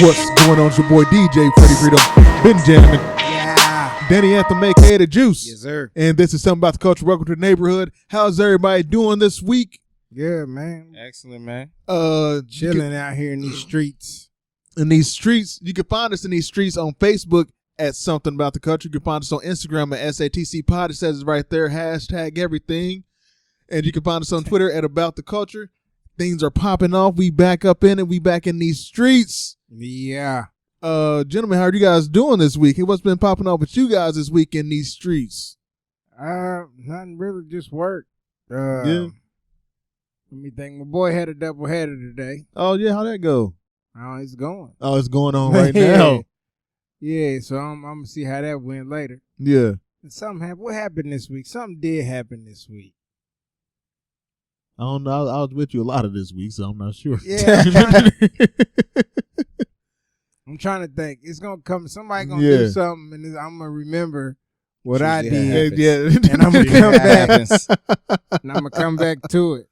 What's going on? It's your boy DJ Freddie Freedom, Benjamin, Danny Anthem, aka The Juice. Yes, sir. And this is Something About the Culture. Welcome to the neighborhood. How's everybody doing this week? Good, man. Excellent, man. Chilling out here in these streets. In these streets, you can find us in these streets on Facebook at Something About the Culture. You can find us on Instagram at SATC Pod. It says it right there, hashtag everything. And you can find us on Twitter at About the Culture. Things are popping off. We back up in it. We back in these streets. Yeah. Gentlemen, how are you guys doing this week? What's been popping off with you guys this week in these streets? Nothing really, just work. Yeah. Let me think. My boy had a double header today. Oh, yeah. How'd that go? Oh, it's going. Oh, it's going on right now. Yeah, so I'm going to see how that went later. Yeah. And something happened. What happened this week? Something did happen this week. I don't know. I was with you a lot of this week, so I'm not sure. Yeah. I'm trying to think. It's going to come. Somebody going to do something, and I'm going to remember what I did. Yeah. And I'm going to come back. And I'm going to come back to it.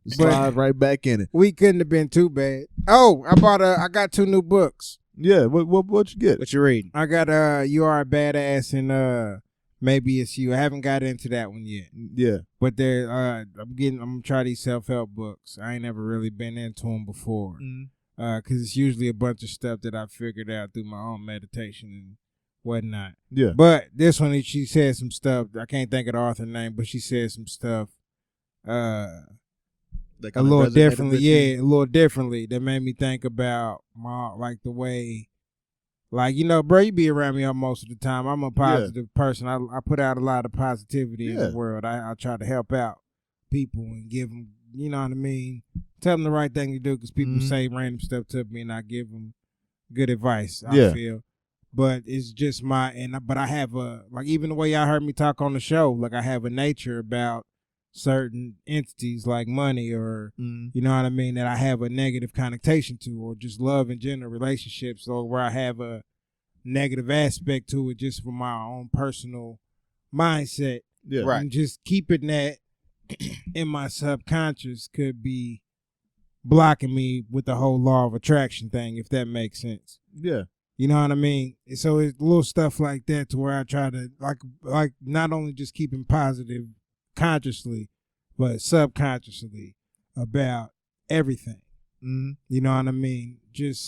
Slide right back in it. We couldn't have been too bad. Oh, I got 2 new books. Yeah. What you get? What you reading? I got You Are a Badass and Maybe It's You. I haven't got into that one yet. Yeah. But I'm gonna try these self-help books. I ain't never really been into them before. Cause it's usually a bunch of stuff that I figured out through my own meditation and whatnot. Yeah. But this one, she said some stuff. I can't think of the author name, but she said some stuff a little differently. Yeah, a little differently. That made me think about the way. Like, bro, you be around me most of the time. I'm a positive person. I put out a lot of positivity in the world. I try to help out people and give them, you know what I mean? Tell them the right thing to do because people say random stuff to me and I give them good advice, I feel. But it's just but I have even the way y'all heard me talk on the show, like I have a nature about certain entities like money or, you know what I mean, that I have a negative connotation to, or just love in general, relationships, or where I have a negative aspect to it just from my own personal mindset. Yeah. Right. And just keeping that in my subconscious could be blocking me with the whole law of attraction thing, if that makes sense. Yeah. You know what I mean? So it's little stuff like that to where I try to like not only just keeping positive consciously, but subconsciously about everything. You know what I mean? Just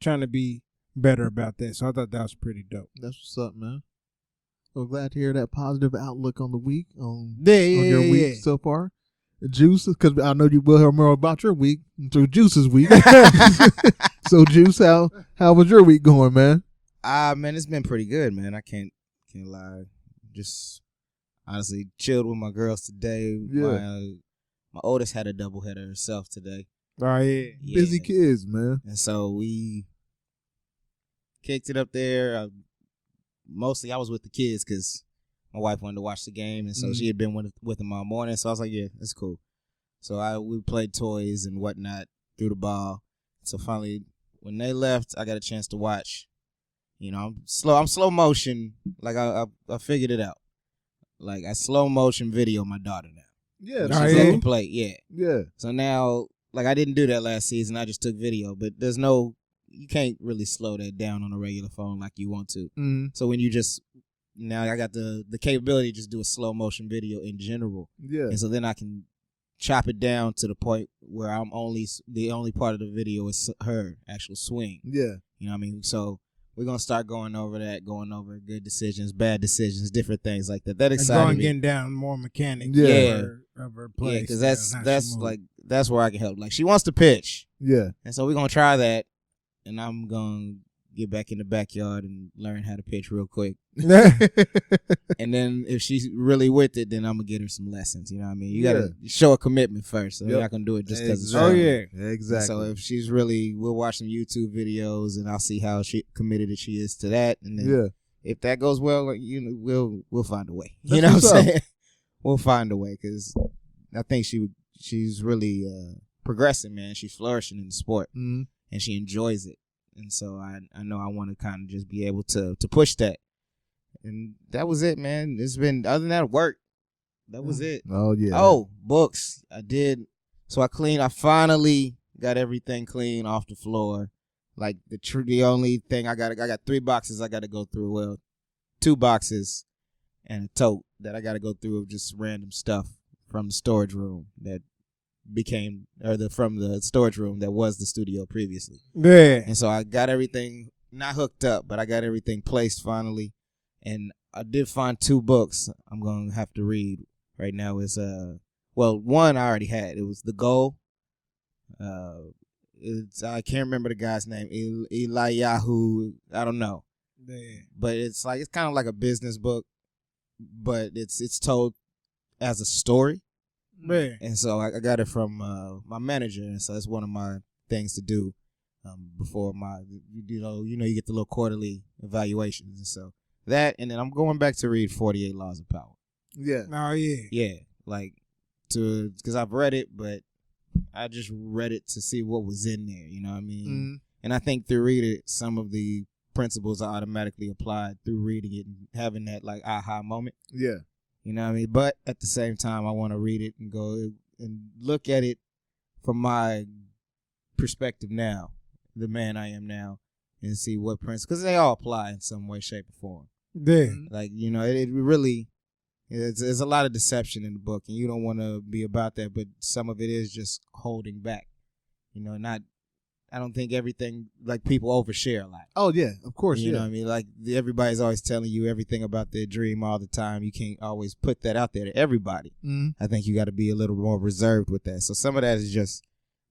trying to be better about that. So I thought that was pretty dope. That's what's up, man. So glad to hear that positive outlook on the week, on your week so far. Juice, because I know you will hear more about your week through Juice's week. So Juice, how was your week going, man? Man, it's been pretty good, man. I can't lie. Just honestly chilled with my girls today. Yeah. My oldest had a doubleheader herself today. Oh, yeah. Busy kids, man. And so we kicked it up there. Mostly I was with the kids because my wife wanted to watch the game, and so she had been with them all morning. So I was like, yeah, that's cool. So we played toys and whatnot, threw the ball. So finally, when they left, I got a chance to watch. I'm slow motion. Like I figured it out. Like I slow motion video my daughter now. Yeah, she's letting me play. Yeah, yeah. So now, like I didn't do that last season. I just took video, but you can't really slow that down on a regular phone like you want to. So when you now I got the capability to just do a slow motion video in general. Yeah. And so then I can chop it down to the point where the only part of the video is her actual swing. Yeah. You know what I mean? So we're going to start going over good decisions, bad decisions, different things like that. That excited me. Getting down more mechanics of her play. Yeah, because that's where I can help. Like she wants to pitch. Yeah. And so we're going to try that. And I'm going to get back in the backyard and learn how to pitch real quick. And then if she's really with it, then I'm going to get her some lessons. You know what I mean? You got to show a commitment first. So you're not going to do it just because it's fun. Oh, yeah. Exactly. So if she's we'll watch some YouTube videos and I'll see how committed she is to that. And then if that goes well, we'll find a way. You know what I'm saying? We'll find a way because I think she's really progressing, man. She's flourishing in the sport. And she enjoys it. And so I know I want to kind of just be able to push that. And that was it, man. It's been, other than that, work. That was it. Oh, yeah. Oh, books. I did. So I finally got everything clean off the floor. Like the only thing I got 3 boxes I got to go through. Well, 2 boxes and a tote that I got to go through of just random stuff from the storage room that became, from the storage room that was the studio previously. Yeah. And so I got everything not hooked up, but I got everything placed finally. And I did find 2 books I'm going to have to read right now. Is one I already had. It was The Goal. I can't remember the guy's name. Eliyahu, I don't know. Yeah. But it's kind of like a business book, but it's told as a story. Yeah. And so I got it from my manager, and so that's one of my things to do before you get the little quarterly evaluations, and so that, and then I'm going back to read 48 Laws of Power. Yeah. Oh yeah. Yeah, because I've read it, but I just read it to see what was in there. You know what I mean? Mm-hmm. And I think through reading it, some of the principles are automatically applied through reading it and having that like aha moment. Yeah. You know what I mean? But at the same time, I want to read it and go and look at it from my perspective now, the man I am now, and see what principles, because they all apply in some way, shape, or form. Yeah. Like, it really, there's a lot of deception in the book, and you don't want to be about that, but some of it is just holding back. I don't think everything, like, people overshare a lot. Oh, yeah, of course, You know what I mean? Like, everybody's always telling you everything about their dream all the time. You can't always put that out there to everybody. Mm-hmm. I think you got to be a little more reserved with that. So some of that is just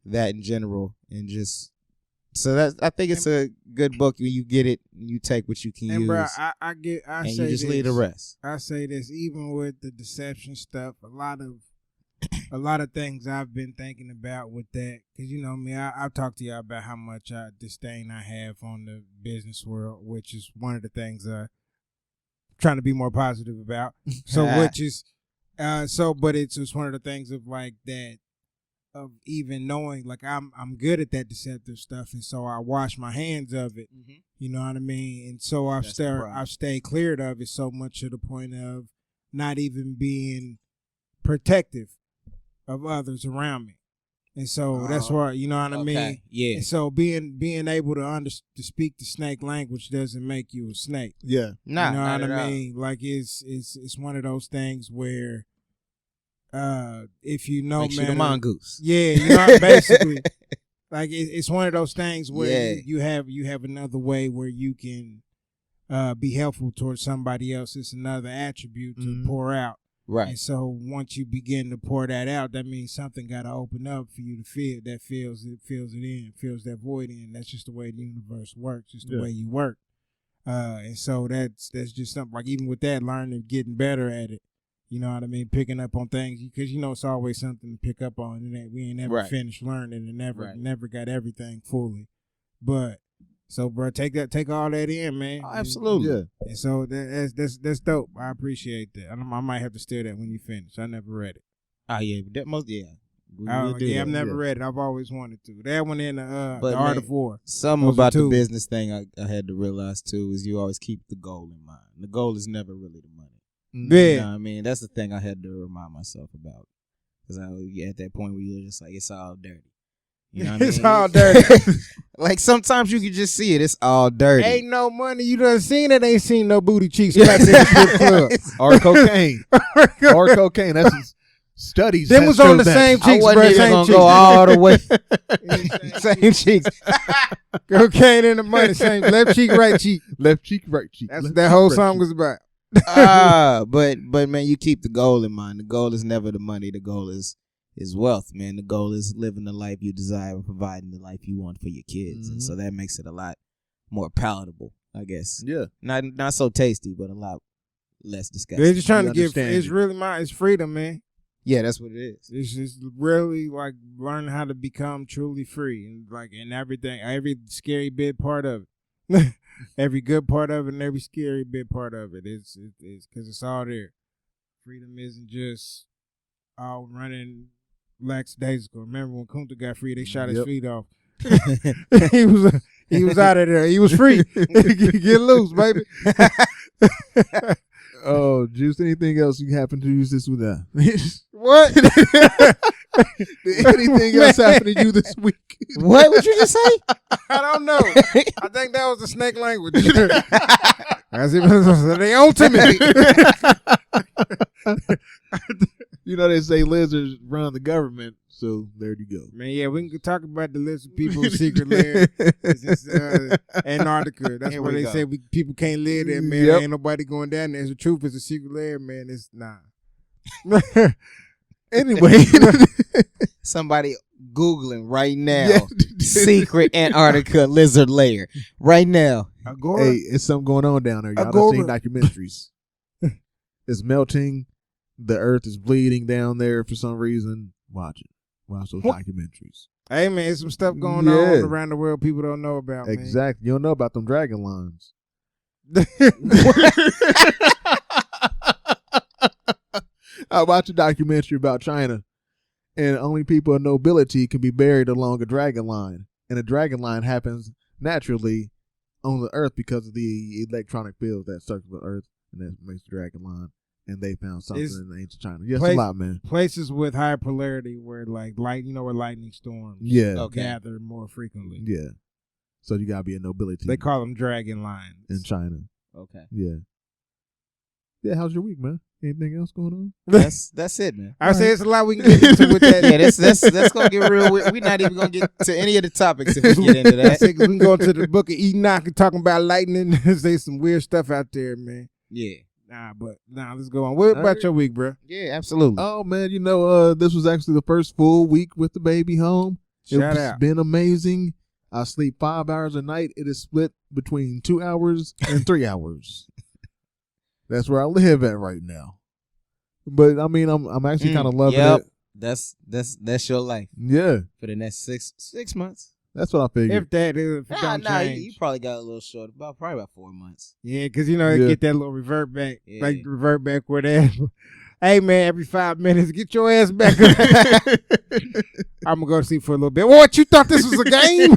that in general, and just, so I think it's a good book when you get it and you take what you can and use. Bro, I and say you just this, leave the rest. I say this, even with the deception stuff, a lot of things I've been thinking about with that, because you know me, I've talked to y'all about how much disdain I have on the business world, which is one of the things I'm trying to be more positive about. So but it's one of the things of like that, of even knowing like I'm good at that deceptive stuff, and so I wash my hands of it. Mm-hmm. You know what I mean? And so I've stayed cleared of it so much to the point of not even being protective of others around me. And so that's why, you know what I mean? Yeah. And so being able to speak the snake language doesn't make you a snake. Yeah. Nah, you know not what at I all. mean? Like it's one of those things where if you know, Makes you the mongoose. Yeah, you know, basically. Like it's one of those things where you have another way where you can be helpful towards somebody else. It's another attribute to pour out. Right. And so once you begin to pour that out, that means something got to open up for you to feel that fills that void in. That's just the way the universe works. Just the way you work. And so that's just something, like even with that, learning, getting better at it. You know what I mean? Picking up on things, because you know it's always something to pick up on, and we ain't never finished learning and never got everything fully. But so, bro, take all that in, man. Oh, absolutely. Yeah. And so that's dope. I appreciate that. I might have to steal that when you finish. I never read it. Oh yeah, that most I've never read it. I've always wanted to. That one in the Art of War. Something about the business thing I had to realize too is you always keep the goal in mind. The goal is never really the money. Yeah. You know what I mean? That's the thing I had to remind myself about. Because at that point where you're just like, it's all dirty. You know what It's I mean? all dirty. Like sometimes you can just see it. It's all dirty. Ain't no money. You done seen it. Ain't seen no booty cheeks. Clapped in the strip club. Or cocaine. Or cocaine. That's his studies. Them was on the same I cheeks, wasn't bro. even Same gonna cheeks. go all the way. Same cheeks. Cocaine in the money. Same left cheek, right cheek. Left cheek, right cheek. That's left what that cheek, whole right song cheek. was about. But man, you keep the goal in mind. The goal is never the money. The goal is wealth, man. The goal is living the life you desire and providing the life you want for your kids. And so that makes it a lot more palatable, I guess. Yeah. Not so tasty, but a lot less disgusting. They're just trying to give. understand It's you. really it's freedom, man. Yeah, that's what it is. It's just really like learning how to become truly free, and like in everything, every scary bit part of it, every good part of it, and every scary bit part of it. It's because it's all there. Freedom isn't just all running lackadaisical. Remember when Kunta got free? They shot his feet off. he was out of there. He was free. Get loose, baby. Oh, Juice, anything else you happen to use this with that? What? Did anything else happen to you this week? What would you just say? I don't know. I think that was the snake language. As it was, they own to me. You know they say lizards run the government, so there you go. Man, yeah, we can talk about the lizard people's secret lair. It's Antarctica. That's where they say people can't live there, man. Yep. Ain't nobody going down there. The truth is a secret lair, man. It's nah. Anyway, Somebody Googling right now. Secret Antarctica lizard lair. Right now. Agora? hey, it's something going on down there. Y'all done seen documentaries. It's melting. The earth is bleeding down there for some reason. Watch it. Watch those documentaries. Hey, man, there's some stuff going on around the world people don't know about, man. Exactly. You don't know about them dragon lines. I watched a documentary about China, and only people of nobility can be buried along a dragon line. And a dragon line happens naturally on the earth because of the electronic fields that circle the earth, and that makes the dragon line. And they found something in ancient China. Yes, a lot, man. Places with high polarity where like light, where lightning storms gather more frequently. Yeah. So you gotta be a nobility. They call them dragon lines in China. Okay. Yeah. Yeah, how's your week, man? Anything else going on? That's it, man. I say it's a lot we can get into with that. Yeah, that's gonna get real. We're not even gonna get to any of the topics if we get into that. We can go to the book of Enoch and talking about lightning. There's some weird stuff out there, man. Yeah. Let's go on. What about your week, bro? Yeah, absolutely. Oh man, this was actually the first full week with the baby home. It's been amazing. I sleep 5 hours a night. It is split between 2 hours and 3 hours. That's where I live at right now. But I mean, I'm actually kind of loving it. That's your life. Yeah. For the next six months. That's what I figured. If that is, if it don't change. You probably got a little short, probably about 4 months. Yeah, because it get that little revert back, like revert back where that. Hey man, every 5 minutes, get your ass back. I'm gonna go to sleep for a little bit. What, you thought this was a game?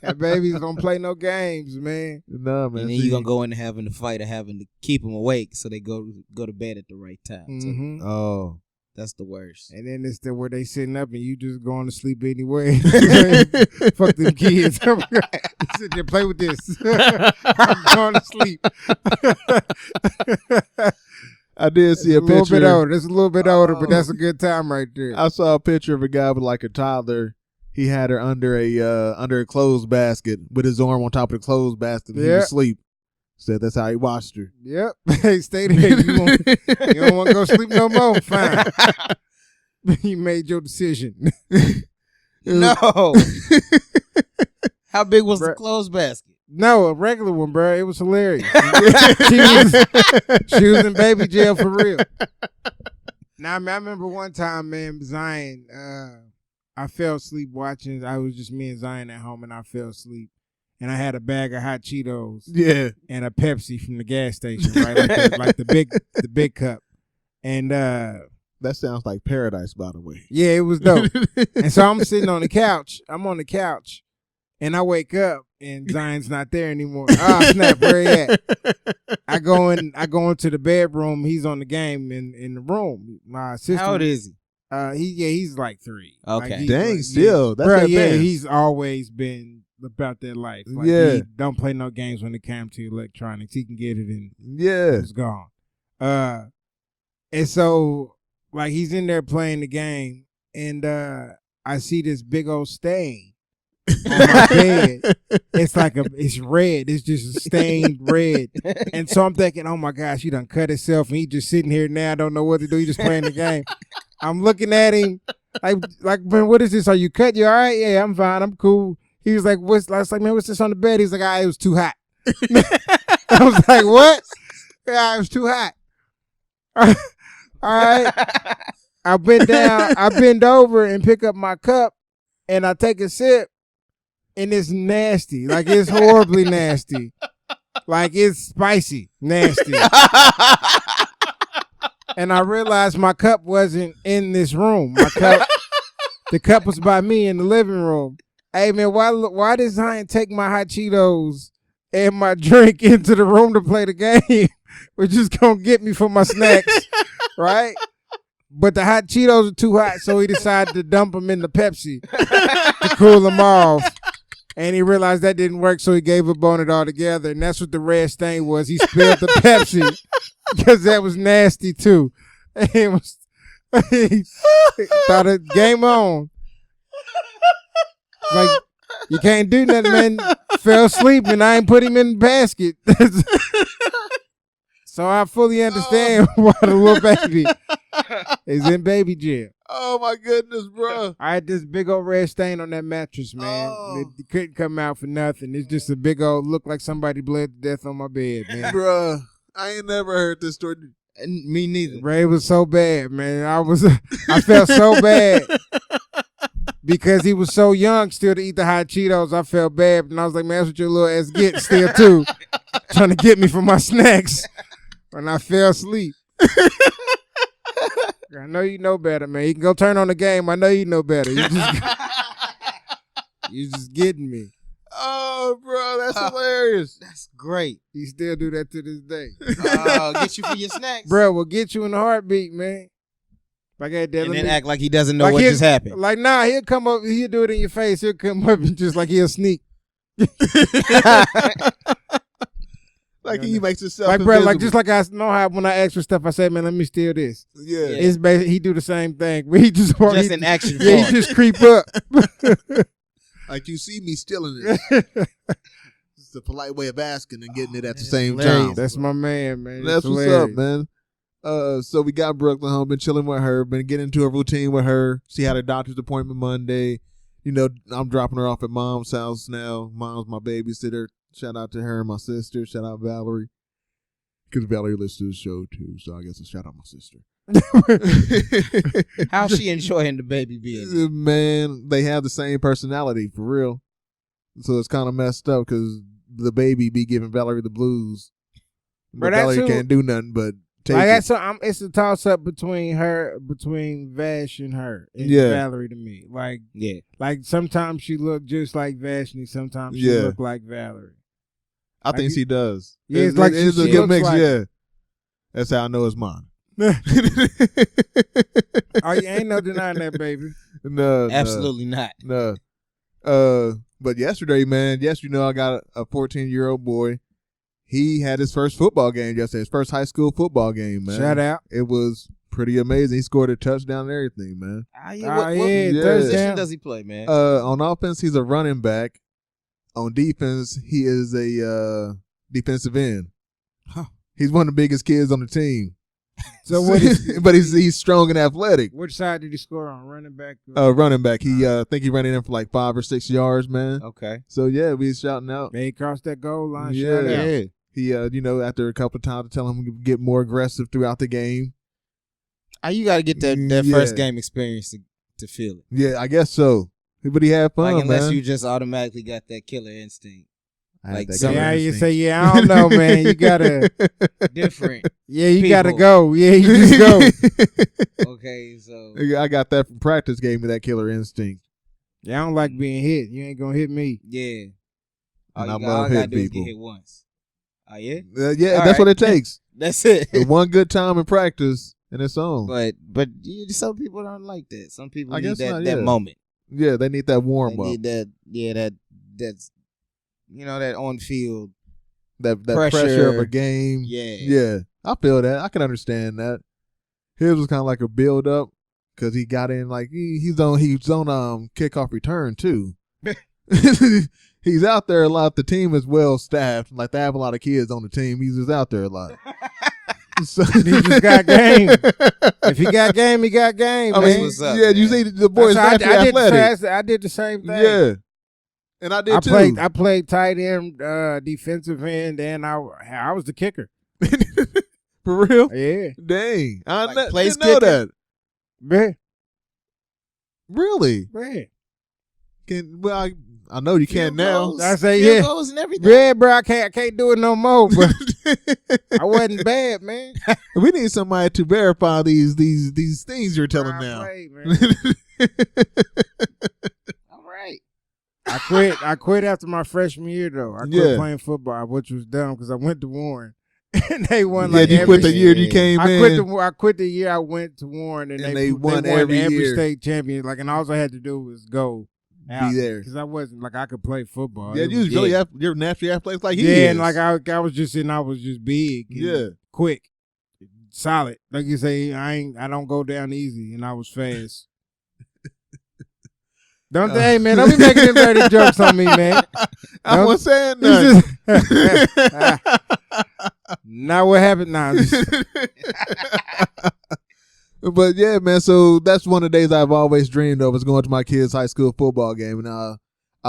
That babies don't play no games, man. No, man. And then you're gonna go into having to fight or having to keep them awake so they go to bed at the right time. Mm-hmm. So. Oh. That's the worst. And then it's where they sitting up and you just going to sleep anyway. Fuck them kids. Sit there, play with this. I'm going to sleep. I did see a picture. Little bit older. It's a little bit older, but that's a good time right there. I saw a picture of a guy with like a toddler. He had her under a clothes basket with his arm on top of the clothes basket. And he was asleep. Said that's how he watched her. Yep. Hey, stay there. You don't want to go sleep no more? Fine. You made your decision. No. How big was the clothes basket? No, a regular one, bro. It was hilarious. she was in baby jail for real. Now, I remember one time, man, Zion, I fell asleep watching. I was just me and Zion at home, and I fell asleep. And I had a bag of hot Cheetos, and a Pepsi from the gas station, right, like the big cup, and that sounds like paradise, by the way. Yeah, it was dope. And so I'm sitting on the couch. I'm on the couch, and I wake up, and Zion's not there anymore. Oh snap! Where he at? I go into the bedroom. He's on the game in the room. My sister. How old is he? He's like 3. Okay, like, dang, still that's bro, that he's always been about that life. Like, he don't play no games when it comes to electronics. He can get it and it's gone. And so like he's in there playing the game, and I see this big old stain on my bed. It's red. It's just stained red. And so I'm thinking, oh my gosh, he done cut himself, and he just sitting here now, don't know what to do. He just playing the game. I'm looking at him like, man, what is this? Are you cut? You all right? Yeah, I'm fine. I'm cool. He was like, I was like, man, what's this on the bed? He's like, it was too hot. I was like, what? Yeah, it was too hot. All right. I bend over and pick up my cup, and I take a sip, and it's nasty. Like, it's horribly nasty. Like, it's spicy nasty. And I realized my cup wasn't in this room. The cup was by me in the living room. Hey, man, why did Zion take my hot Cheetos and my drink into the room to play the game? We're just going to get me for my snacks, right? But the hot Cheetos are too hot, so he decided to dump them in the Pepsi to cool them off. And he realized that didn't work, so he gave up on it altogether. And that's what the red stain was. He spilled the Pepsi because that was nasty too. And he thought it game on. Like, you can't do nothing, man. Fell asleep and I ain't put him in the basket. So I fully understand why the little baby is in baby jail. Oh my goodness, bro! I had this big old red stain on that mattress, man. It couldn't come out for nothing. It's just a big old look like somebody bled to death on my bed, man. Bro, I ain't never heard this story. Me neither. Ray was so bad, man. I felt so bad because he was so young still to eat the hot Cheetos. I felt bad, and I was like, man, that's what your little ass get still too, trying to get me for my snacks. And I fell asleep. I know you know better, man. You can go turn on the game. I know you know better. You just getting me. Oh, bro, that's hilarious. That's great. You still do that to this day. Get you for your snacks. Bro, we'll get you in a heartbeat, man. Like I did, and then act like he doesn't know what just happened. Like, nah, he'll come up, he'll do it in your face. He'll come up and just like he'll sneak. Like he makes himself like, bro, like invisible. just like I know how when I ask for stuff, I say, man, let me steal this. Yeah. It's basically, he do the same thing. But he just an action Yeah, he just creep up. Like you see me stealing it. It's a polite way of asking and getting it at the same hilarious. time. That's my man, man. That's It's what's hilarious. up, man. So we got Brooklyn home, been chilling with her, been getting into a routine with her. She had a doctor's appointment Monday. You know, I'm dropping her off at mom's house now. Mom's my babysitter. Shout out to her and my sister. Shout out Valerie. Because Valerie listens to the show too, so I guess a shout out my sister. How's she enjoying the baby being? Man, they have the same personality, for real. So it's kind of messed up because the baby be giving Valerie the blues. But Valerie can't do nothing but take it. It's a toss up between Vash and her. And Valerie to me. Like sometimes she look just like Vashni, sometimes she look like Valerie. I think she does. Yeah, it's like it's a good mix. Like, yeah, that's how I know it's mine. Oh, you ain't no denying that, baby. No, absolutely not. No. But yesterday, man, yes, you know, I got a 14-year-old boy. He had his first football game yesterday, his first high school football game, man. Shout out. It was pretty amazing. He scored a touchdown and everything, man. What position does he play, man? On offense, he's a running back. On defense, he is a defensive end. Huh. He's one of the biggest kids on the team. So what? But he's strong and athletic. Which side did he score on? Running back? Running back. He I think he ran it in for like 5 or 6 yards, man. Okay. So yeah, we shouting out. They crossed that goal line. Yeah. Shout out. He you know, after a couple of times to tell him to get more aggressive throughout the game. You got to get that first game experience to feel it. Yeah, I guess so. But he had fun, like, unless man. you just automatically got that killer instinct. Like you say, I don't know, man. You gotta different. Yeah, you gotta go. Yeah, you just go. Okay, so I got that from practice. Gave me that killer instinct. Yeah, I don't like being hit. You ain't gonna hit me. Yeah. And I love hitting people. Get hit once. Oh yeah. Yeah, all that's right. What it takes. That's it. One good time in practice, and it's on. But some people don't like that. Some people need that, that moment. Yeah, they need that warm up. Need that. Yeah, that's that on field. That pressure of a game. Yeah. Yeah. I feel that. I can understand that. His was kind of like a build up because he got in like he's on kickoff return too. He's out there a lot. The team is well staffed. Like they have a lot of kids on the team. He's just out there a lot. So he just got game. If he got game, he got game. I mean, what's up, yeah, man. you see the boys naturally athletic. I did the same thing. Yeah, and I did too. I played tight end, defensive end, and I was the kicker. For real? Yeah. Dang, I Like didn't know that. Man. Really? Man. I know you can now. I say field goals and everything. Yeah, bro. I can't do it no more. But I wasn't bad, man. We need somebody to verify these things you're telling now. All right. I quit after my freshman year though. I quit playing football, which was dumb because I went to Warren. they won. Yeah, Like you quit the year you came in. I quit the year I went to Warren, and they won every year. state champion. Like, and all I had to do was go be there because I wasn't like I could play football. Yeah, you was really you're naturally athletic like he is. and like I was just big. And quick, solid. Like you say, I don't go down easy, and I was fast. Hey man, don't be making them dirty jokes on me, man. I wasn't saying nothing. Now what happened now? But yeah, man. So that's one of the days I've always dreamed of is going to my kid's high school football game, and I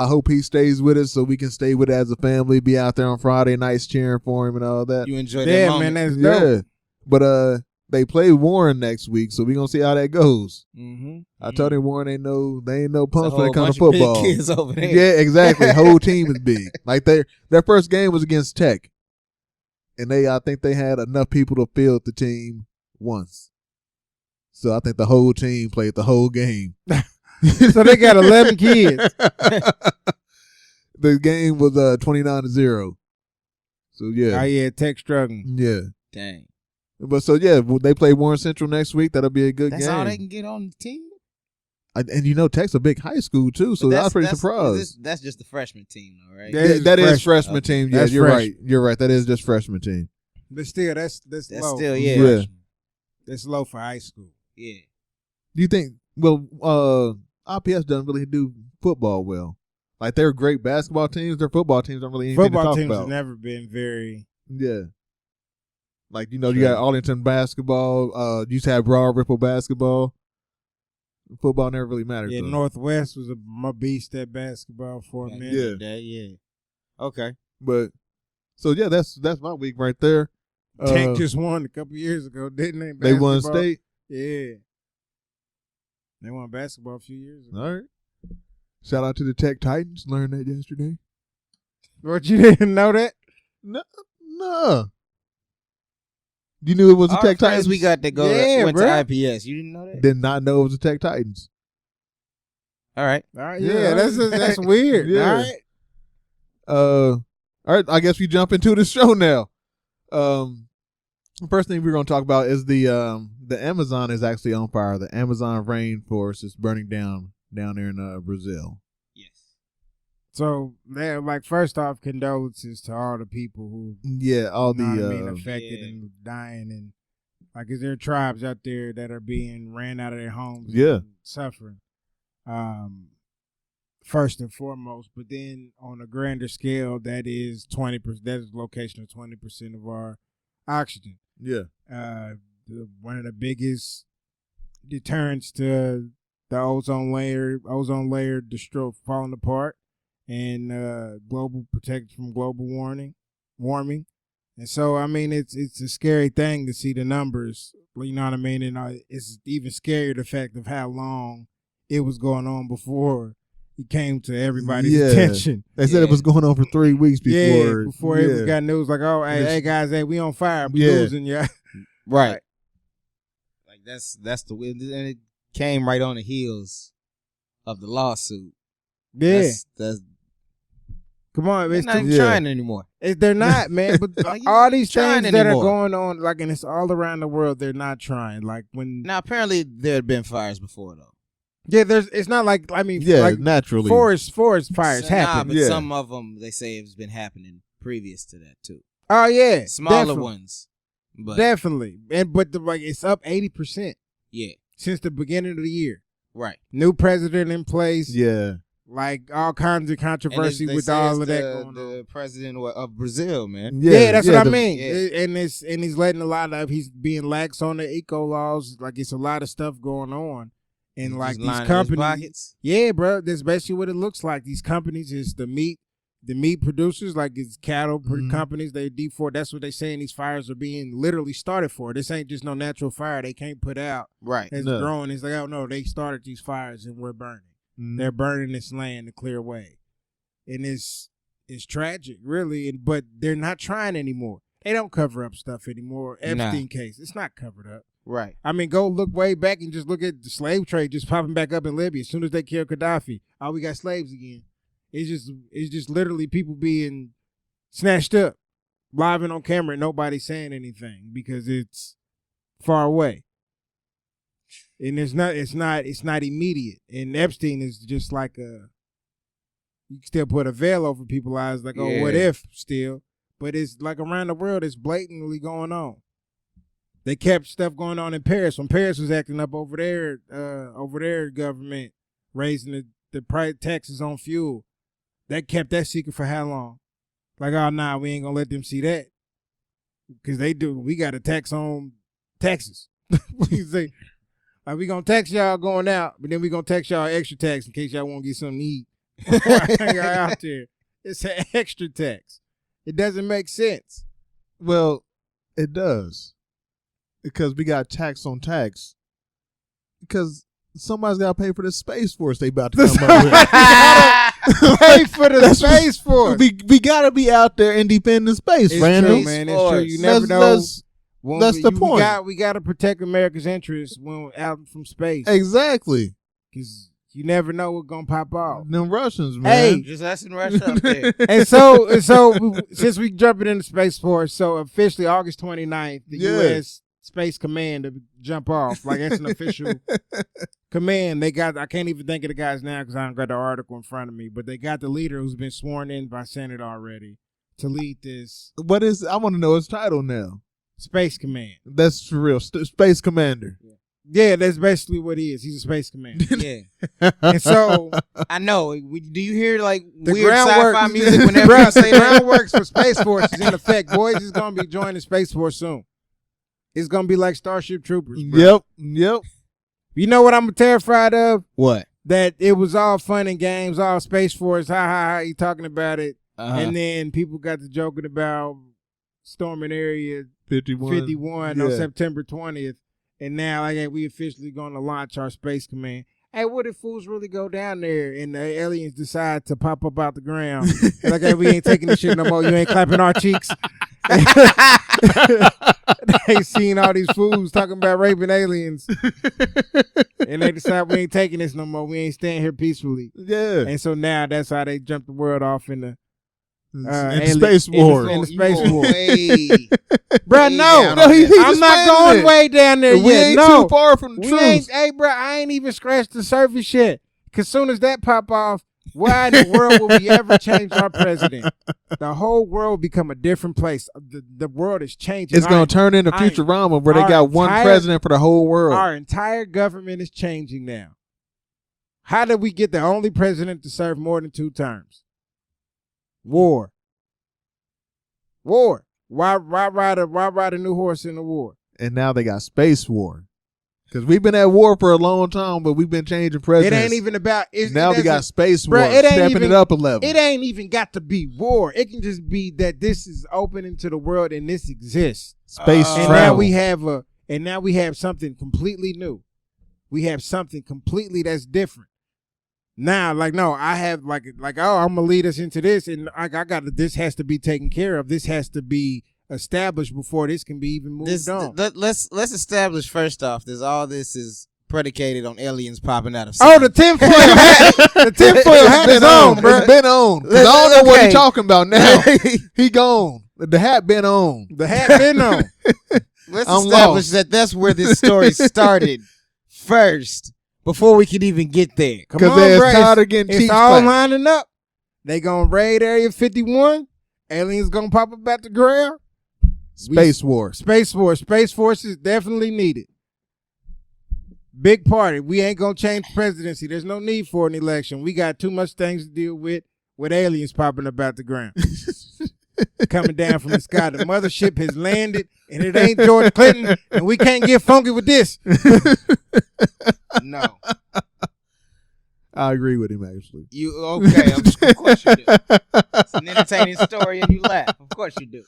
hope he stays with us so we can stay with it as a family. Be out there on Friday nights cheering for him and all that. You enjoy that moment. Man, that's dope. But they play Warren next week, so we gonna see how that goes. Mm-hmm. I told him Warren ain't no punks when it comes to football. Big kids over there. Yeah, exactly. Whole team is big. Like their first game was against Tech, and I think they had enough people to field the team once. So I think the whole team played the whole game. So they got 11 kids. The game was 29-0. So yeah. Oh yeah, Tech struggling. Yeah. Dang. But so yeah, they play Warren Central next week. That'll be a good game. That's all they can get on the team. And Tech's a big high school too, so I was pretty surprised. That's just the freshman team, though, right? That is freshman team. Yeah, you're right. You're right. That is just freshman team. But still, that's low. Still, yeah. That's low for high school. Yeah. Do you think? Well, IPS doesn't really do football well. Like they're great basketball teams. Their football teams don't really anything to talk about. Football teams have never been very. Yeah. Like, you got Arlington basketball. You used to have Broad Ripple basketball. Football never really mattered. Yeah, Northwest was a beast at basketball for a minute. Yeah. Okay. But, so yeah, that's my week right there. Tech just won a couple years ago, didn't they? They won state? Yeah. They won basketball a few years ago. All right. Shout out to the Tech Titans. Learned that yesterday. What, you didn't know that? No. You knew it was the Tech Titans? We got that went to IPS. You didn't know that? Did not know it was the Tech Titans. All right. Yeah, that's weird. Yeah. All right. I guess we jump into the show now. First thing we're going to talk about is the Amazon is actually on fire. The Amazon rainforest is burning down there in Brazil. Yes. So, first off, condolences to all the people who affected and dying, and is there tribes out there that are being ran out of their homes and suffering, first and foremost, but then on a grander scale, that is 20%. That is the location of 20% of our oxygen. Yeah. One of the biggest deterrents to the ozone layer falling apart. And global protection from global warming, and so it's a scary thing to see the numbers. You know what I mean? And it's even scarier the fact of how long it was going on before it came to everybody's attention. They said it was going on for 3 weeks before it got news like, oh, hey guys, we on fire, we losing, right. Like that's the way, and it came right on the heels of the lawsuit. Yeah, that's come on, they're not trying anymore. They're not, man. But all these things that are going on, and it's all around the world, they're not trying. Now, apparently there had been fires before, though. Yeah, it's not naturally forest fires happen. But some of them they say it's been happening previous to that too. Oh yeah, smaller ones, but definitely. But it's up 80%. Yeah, since the beginning of the year. Right, new president in place. Yeah. All kinds of controversy with all of that going on. The president of Brazil, man. Yeah, that's what I mean. Yeah. And he's letting he's being lax on the eco laws. It's a lot of stuff going on. And these companies. Yeah, bro. That's basically what it looks like. These companies is the meat producers, it's cattle companies, they default. That's what they saying these fires are being literally started for. This ain't just no natural fire they can't put out. Right. It's growing. It's oh no, they started these fires and we're burning. They're burning this land to clear way, and it's tragic, really. But they're not trying anymore. They don't cover up stuff anymore. Epstein case, it's not covered up. Right. Go look way back and just look at the slave trade just popping back up in Libya. As soon as they killed Gaddafi, we got slaves again. It's just literally people being snatched up live and on camera and nobody's saying anything because it's far away. And it's not immediate. And Epstein is just like you can still put a veil over people's eyes, like, oh, what if still? But it's like around the world, it's blatantly going on. They kept stuff going on in Paris. When Paris was acting up over their government, raising the price taxes on fuel, they kept that secret for how long? Like, oh, nah, we ain't gonna let them see that. Because they do. We got a tax on taxes. We say, like, we gonna tax y'all going out, but then we gonna tax y'all extra tax in case y'all want to get something to eat. Y'all out there. It's an extra tax. It doesn't make sense. Well, it does. Because we got tax on tax. Because somebody's got to pay for the Space Force they about to come up with. Pay for the Space Force. We got to be out there and defending space, it's Randall. True, man. It's true. You never know. That's the point. We got to protect America's interests when we're out from space. Exactly. Because you never know what's going to pop off. Them Russians, man. Hey, just us in Russia up there. And so since we jumping into Space Force, so officially August 29th, the U.S. Space Command to jump off. Like, that's an official command. They got, I can't even think of the guys now because I don't got the article in front of me, but they got the leader who's been sworn in by Senate already to lead this. What is, I want to know his title now. Space Command. That's for real. Space Commander. Yeah, that's basically what he is. He's a space commander. Yeah. And so I know. Do you hear like the weird sci-fi music whenever you say the that? groundworks for Space Force is in effect. Boys is gonna be joining Space Force soon. It's gonna be like Starship Troopers, bro. Yep. You know what I'm terrified of? What? That it was all fun and games, all Space Force, you talking about it. And then people got to joking about storming Area 51 on September 20th. And now, like, hey, we officially going to launch our Space Command. Hey, what if fools really go down there and the aliens decide to pop up out the ground? Like, hey, we ain't taking this shit no more. You ain't clapping our cheeks. They seen all these fools talking about raping aliens. And they decide we ain't taking this no more. We ain't staying here peacefully. Yeah. And so now that's how they jumped the world off in the Space War. In the Space War. Bro, no, he's I'm not going way down there we yet. ain't No, too far from the truth. Hey, bro, I ain't even scratched the surface yet. Because soon as that pop off, why in the world will we ever change our president? The whole world will become a different place. The world is changing. It's going to turn into Futurama where they got one president for the whole world. Our entire government is changing now. How did we get the only president to serve more than 2 terms? War. Why ride a new horse in the war? And now they got Space War. Because we've been at war for a long time, but we've been changing presidents. It ain't even about... Now we got Space War, stepping it up a level. It ain't even got to be war. It can just be that this is open into the world and this exists. Space travel. And now we have something completely new. We have something completely that's different. Now, like, no, I have like, oh, I'm gonna lead us into this, and I got this has to be taken care of. This has to be established before this can be even moved on. Let's establish first off, all this is predicated on aliens popping out of space. Oh, the tinfoil hat! The tinfoil hat is on, bro. It's been on. I don't know what he's talking about now. He gone. The hat been on. The hat been on. Let's establish that that's where this story started first. Before we could even get there. Because they're tired of getting cheap. It's all lining up. They gonna raid Area 51. Aliens gonna pop up at the ground. Space War. Space Force is definitely needed. Big party. We ain't gonna change presidency. There's no need for an election. We got too much things to deal with aliens popping up at the ground. Coming down from the sky. The mothership has landed, and it ain't George Clinton, and we can't get funky with this. No. I agree with him, actually. Okay, of course you do. It's an entertaining story, and you laugh. Of course you do.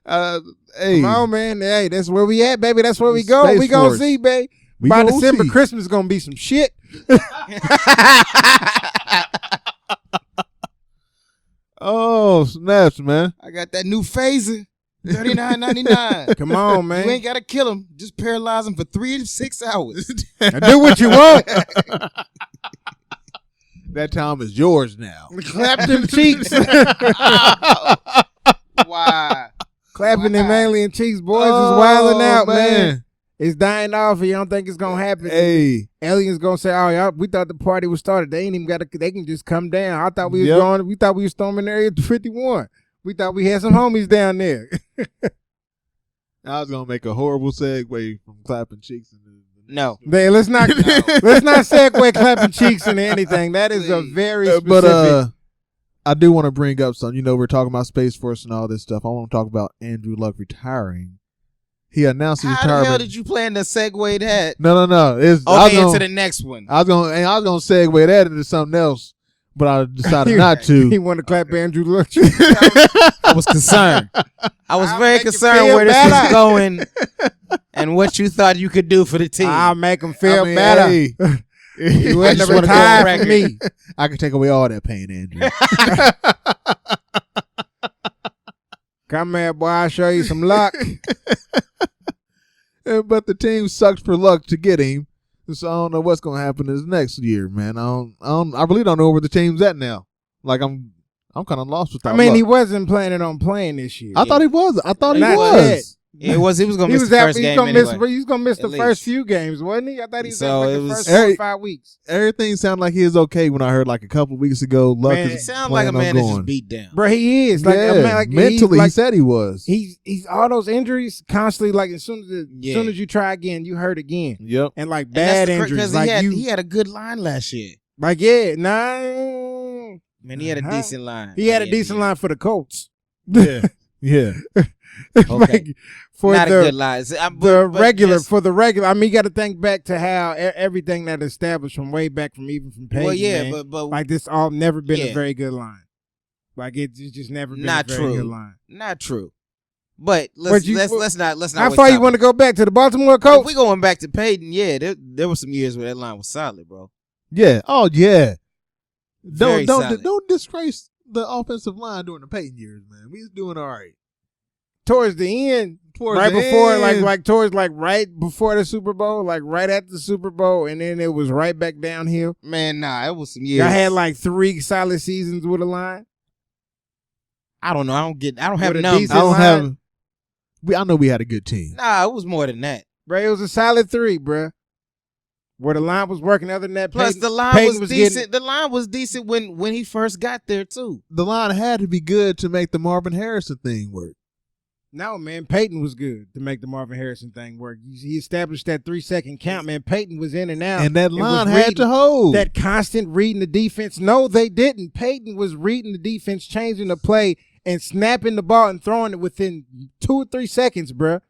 Hey. Come on, man. Hey, that's where we at, baby. That's where we go. Space we gonna Force. see, baby. By December, Christmas is gonna be some shit. Oh, snaps, man. I got that new phaser. $39.99. Come on, man. You ain't gotta kill him. Just paralyze him for 3 to 6 hours. Now do what you want. That time is yours now. Clap them cheeks. Why? happening, Alien Cheeks? Boys is wilding out, man. It's dying off, and you don't think it's gonna happen. Hey, Aliens gonna say, "Oh, y'all, we thought the party was started. They ain't even got to. They can just come down. I thought we was going. We thought we was storming Area 51. We thought we had some homies down there." I was gonna make a horrible segue from clapping cheeks. No, let's not segue clapping cheeks into anything. That is a very specific. But I do want to bring up something. You know, we're talking about Space Force and all this stuff. I want to talk about Andrew Luck retiring. He announced his retirement. How the hell did you plan to segue that? No. Into the next one. I was gonna segue that into something else, but I decided not to. He wanted to clap Andrew Luck. I was concerned. I was very concerned where this was going and what you thought you could do for the team. I'll make him feel better. Hey, you wouldn't have retired for me. I can take away all that pain, Andrew. Come here, boy. I'll show you some luck. But the team sucked for luck to get him, so I don't know what's gonna happen this next year, man. I really don't know where the team's at now. Like I'm kind of lost with that. I mean, he wasn't planning on playing this year. I thought he was. I thought he Not was. He was going to miss the first game anyway. He was going to miss the first few games, wasn't he? I thought he was the first 4 or 5 weeks. Everything sounded like he was okay when I heard like a couple weeks ago. Luck he sounded like a man that's just beat down. Bro, he is. Mentally, he said he was. He's all those injuries constantly. Like as soon as you try again, you hurt again. Yep. And like bad injuries. Like he had a good line last year. Like man, he had a decent line. He had a decent line for the Colts. Yeah. Yeah. Okay. Like, for not a good line. For the regular. I mean, you got to think back to how everything that established from way back from Peyton. Well, yeah, man, but like this all never been a very good line. Like it's just never been a very good line. Not true. But let's not. How far you want to go back to the Baltimore Colts? If we going back to Peyton, yeah, there were some years where that line was solid, bro. Yeah. Oh yeah. Don't disgrace the offensive line during the Peyton years, man. We was doing all right. Towards the end, right before the Super Bowl, like right after the Super Bowl, and then it was right back downhill. Man, nah, it was some years. I had like 3 solid seasons with a line. I don't know. I don't have numbers. I know we had a good team. Nah, it was more than that. Bro, it was a solid 3, bro. Where the line was working. Other than that, plus the line was decent. The line was decent when he first got there too. The line had to be good to make the Marvin Harrison thing work. No, man, Peyton was good to make the Marvin Harrison thing work. He established that 3-second count, man. Peyton was in and out. And that line had to hold. That constant reading the defense. No, they didn't. Peyton was reading the defense, changing the play, and snapping the ball and throwing it within 2 or 3 seconds, bro.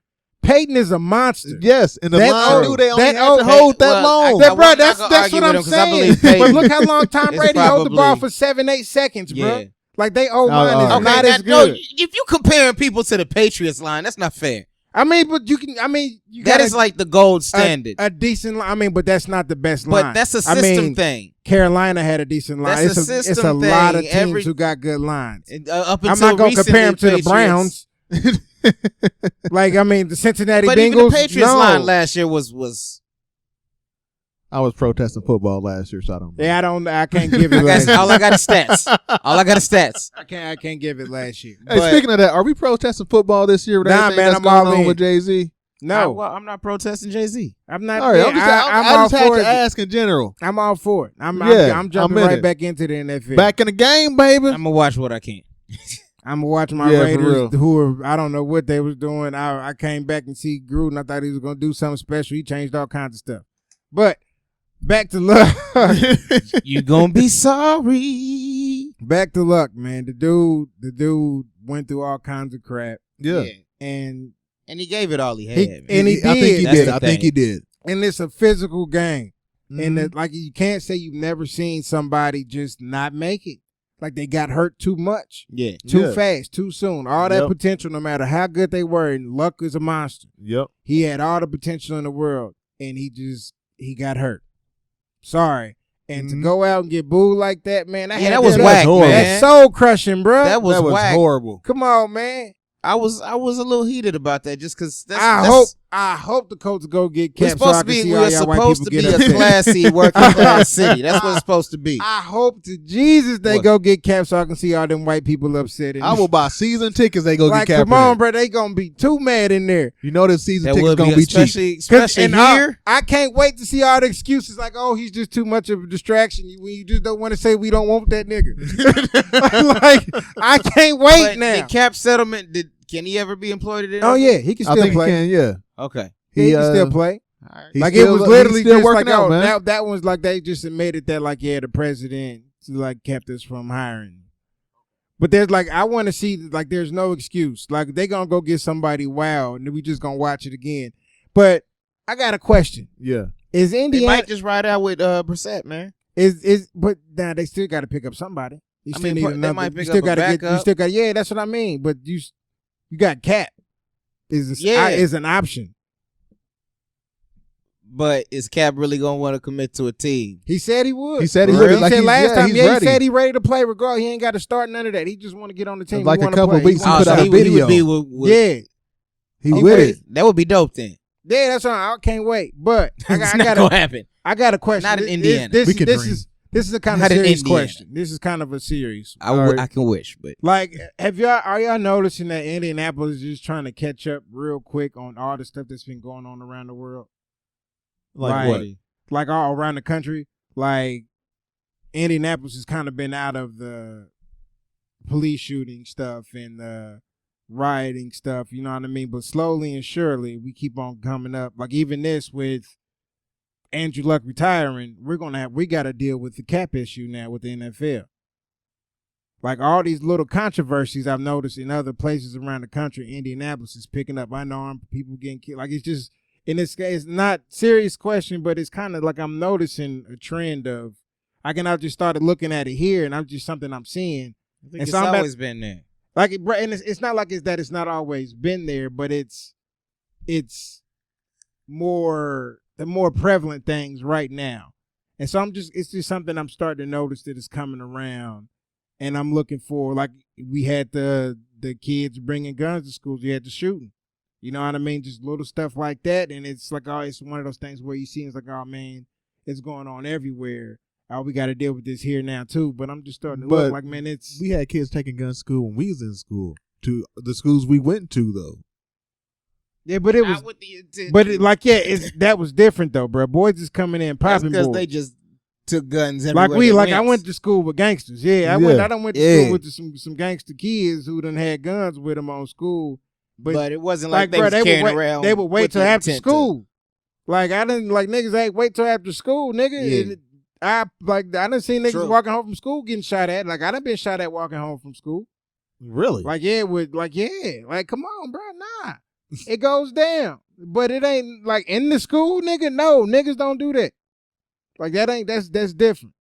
Peyton is a monster. Yes, and the line knew they only had to hold that long. That's what I'm saying. But look how long Tom Brady held the ball for 7-8 seconds, bro. Yeah. Like they O-line is not as good. No, if you comparing people to the Patriots line, that's not fair. I mean, but you that is like the gold standard. A decent line. I mean, but that's not the best line. But that's a system thing. Carolina had a decent line. That's a system it's a thing. lot of teams who got good lines. Up until I'm not going to compare them to the Browns. Like, I mean, the Cincinnati Bengals. Even the Patriots line last year was. I was protesting football last year, so I don't know. Yeah, I can't give it last year. All I got is stats. I can't give it last year. Hey, speaking of that, are we protesting football this year with everything that's going on with Jay-Z? No. I'm not protesting Jay-Z. I'm not. All right, I just had to ask in general. I'm all for it. I'm jumping right back into the NFL. Back in the game, baby. I'm going to watch what I can. I'm going to watch my Raiders, who are, I don't know what they was doing. I came back and see Gruden. I thought he was going to do something special. He changed all kinds of stuff. But back to Luck. You gonna be sorry. Back to Luck, man. The dude went through all kinds of crap. Yeah. And he gave it all he had. He did. I think he did. And it's a physical game. Mm-hmm. And that, like, you can't say you've never seen somebody just not make it. Like they got hurt too much. Yeah. Too fast, too soon. All that potential, no matter how good they were, and Luck is a monster. Yep. He had all the potential in the world, and he got hurt. Sorry. And to go out and get booed like that, man. That was whack, man. That's soul crushing, bro. That was whack. Horrible. Come on, man. I was a little heated about that just because I hope the Colts go get Cap. We're supposed to be a classy working class city. That's what it's supposed to be. I hope to Jesus they go get Cap so I can see all them white people upset. I will buy season tickets. They go get Cap. Come on, bro. They gonna be too mad in there. You know the season tickets gonna be cheap. Especially here. I can't wait to see all the excuses like, oh, he's just too much of a distraction. When you just don't want to say we don't want that nigga. Like I can't wait now. The Cap settlement can he ever be employed at it? Oh yeah, he can still play. He can, yeah. Okay. He can still play. Right. Like it was literally just like, oh, that one's like they just admitted that like, yeah, the president like kept us from hiring. But there's like, I want to see like there's no excuse. Like they gonna go get somebody wild and then we just gonna watch it again. But I got a question. Yeah. Is Indiana? They might just ride out with Brissett, man. But now they still got to pick up somebody. You still need they another. might pick you still up got a to backup. You still got. Yeah, that's what I mean. But you got Cap. Is an option. But is Cap really gonna want to commit to a team? He said he would. He said he would. He said last time. Yeah, ready. he said he ready to play. Regardless, he ain't got to start none of that. He just want to get on the team. Like a couple weeks, he put out a video. Yeah, he with it. That would be dope then. Yeah, that's what I can't wait. But it's not gonna happen. I got a question. Not in Indiana. This is a kind of serious question. This is kind of a serious. I can wish, but like, are y'all noticing that Indianapolis is just trying to catch up real quick on all the stuff that's been going on around the world? Like what? Like all around the country. Like Indianapolis has kind of been out of the police shooting stuff and the rioting stuff. You know what I mean? But slowly and surely, we keep on coming up. Like even this with Andrew Luck retiring, we got to deal with the cap issue now with the NFL. Like all these little controversies I've noticed in other places around the country, Indianapolis is picking up unarmed people getting killed. Like it's just, in this case, not serious question, but it's kind of like I'm noticing a trend of, I just started looking at it here and I'm just something I'm seeing. I think it's always been there. Like, and it's not like it's not always been there, but it's more the more prevalent things right now. And so it's just something I'm starting to notice that is coming around. And I'm looking for, like, we had the kids bringing guns to schools. You had the shooting. You know what I mean? Just little stuff like that. And it's like, oh, it's one of those things where you see it's like, oh, man, it's going on everywhere. Oh, we got to deal with this here now, too. But I'm just starting to look like, man, we had kids taking guns to school when we was in school. To the schools we went to, though. Yeah, but it was, that was different though, bro. Boys is coming in popping because boys. they just took guns everywhere. I went to school with gangsters. Yeah, I went to school with some gangster kids who done had guns with them on school. But it wasn't like they was carrying around. They would wait till after school. Like I didn't like niggas ain't wait till after school, nigga. Yeah. I done seen niggas walking home from school getting shot at. Like I done been shot at walking home from school. Really? Like come on, bro, nah. It goes down. But it ain't like in the school, nigga. No, niggas don't do that. Like that's different.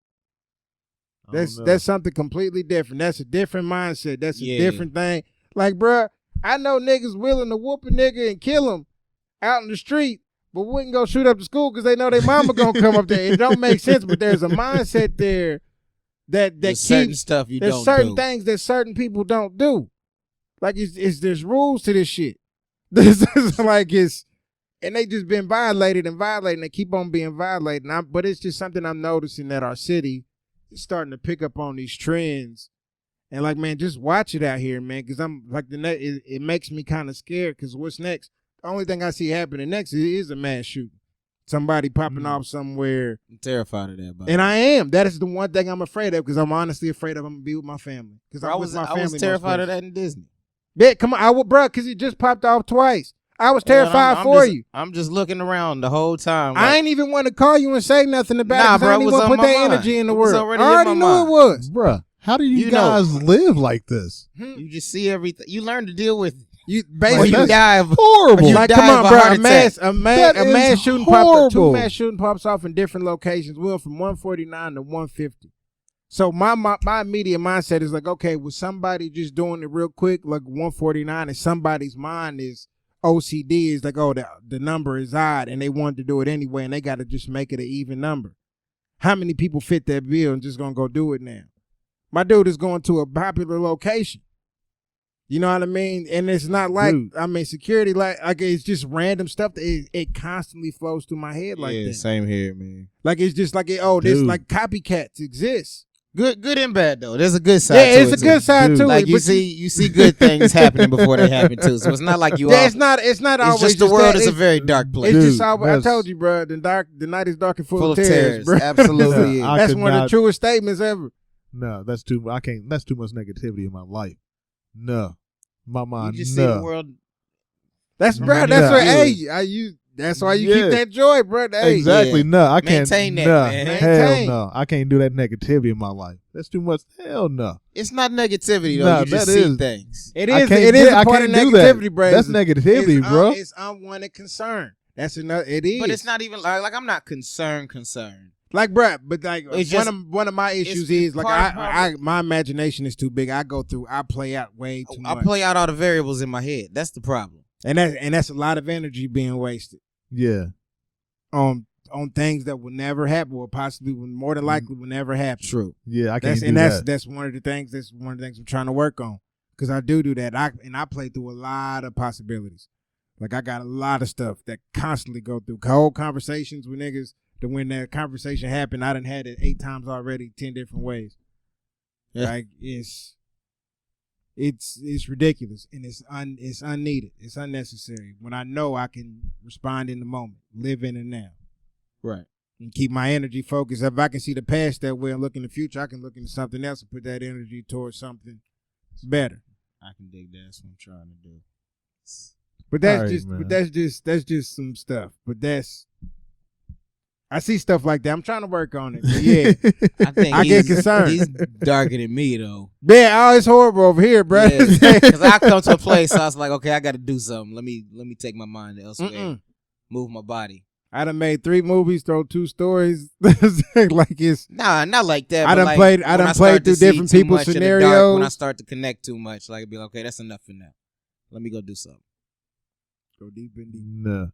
That's something completely different. That's a different mindset. That's a different thing. Like, bruh, I know niggas willing to whoop a nigga and kill him out in the street, but wouldn't go shoot up the school because they know their mama gonna come up there. It don't make sense, but there's a mindset there that keeps certain stuff you don't do. There's certain things that certain people don't do. Like there's rules to this shit. This is like and they just been violated and they keep on being violated. But it's just something I'm noticing that our city is starting to pick up on these trends. And like, man, just watch it out here, man, because I'm like it makes me kind of scared because what's next? The only thing I see happening next is a mass shooting. Somebody popping off somewhere. I'm terrified of that, buddy. And I am. That is the one thing I'm afraid of because I'm honestly afraid I'm going to be with my family. Because I was terrified of that in Disney. Yeah, come on, bro, because it just popped off twice. I was terrified for you. I'm just looking around the whole time. Like, I ain't even want to call you and say nothing about it. Bro, I didn't even want to put that energy in the world. I already knew it was. Bruh, how do you guys live like this? You just see everything. You learn to deal with it. You basically die horrible. Like, come on, bro. A mass shooting popped up. 2 mass shooting pops off in different locations. We went from 149 to 150. So my immediate mindset is like, okay, was somebody just doing it real quick, like 149, and somebody's mind is OCD is like, oh, the number is odd, and they wanted to do it anyway, and they got to just make it an even number. How many people fit that bill and just gonna go do it now? My dude is going to a popular location. You know what I mean? And it's not like, I mean, security, like it's just random stuff that it constantly flows through my head like that. Yeah, same here, man. Like, it's just like, this, like, copycats exist. Good and bad, though. There's a good side to it. Yeah, it's a good side to it. Like, you see good things happening before they happen, too. So it's not like you it's not always just the world is a very dark place. It's just always, I told you, bro, the night is dark and full of tears, bro. Absolutely. That's one of the truest statements ever. No, that's too much negativity in my life. No. My mind, you just see the world. That's why you keep that joy, bro. Exactly. No, I can't. Maintain that, man. Hell no. I can't do that negativity in my life. That's too much. Hell no. It's not negativity, though. You just see things. It is a part of negativity, bro. That's negativity, bro. It's unwanted concern. That's another. It is. But it's not even like I'm not concerned. Like, bruh, but like it's one of my issues is like my imagination is too big. I play out way too much. I play out all the variables in my head. That's the problem. And that's a lot of energy being wasted. Yeah. On things that will never happen, or possibly more than likely will never happen. True. Yeah, I can't do that. That's one of the things. That's one of the things I'm trying to work on, because I do that. I play through a lot of possibilities. Like, I got a lot of stuff that constantly go through whole conversations with niggas. That when that conversation happened, I done had it 8 times already, 10 different ways. Yeah. Like, it's ridiculous, and it's unneeded. It's unnecessary. When I know I can respond in the moment, live in and now, right, and keep my energy focused. If I can see the past that way and look in the future, I can look into something else and put that energy towards something better. I can dig that. That's what I'm trying to do. But that's just some stuff. But I see stuff like that. I'm trying to work on it. But yeah, I get concerned. He's darker than me, though. Yeah, it's horrible over here, bro. Because I come to a place, so I was like, okay, I got to do something. Let me take my mind elsewhere, move my body. I done made 3 movies, throw 2 stories. Like it's not like that. I done played through different people's scenarios. When I start to connect too much, like, it'd be like, okay, that's enough for now. Let me go do something. Go deep and deep. No,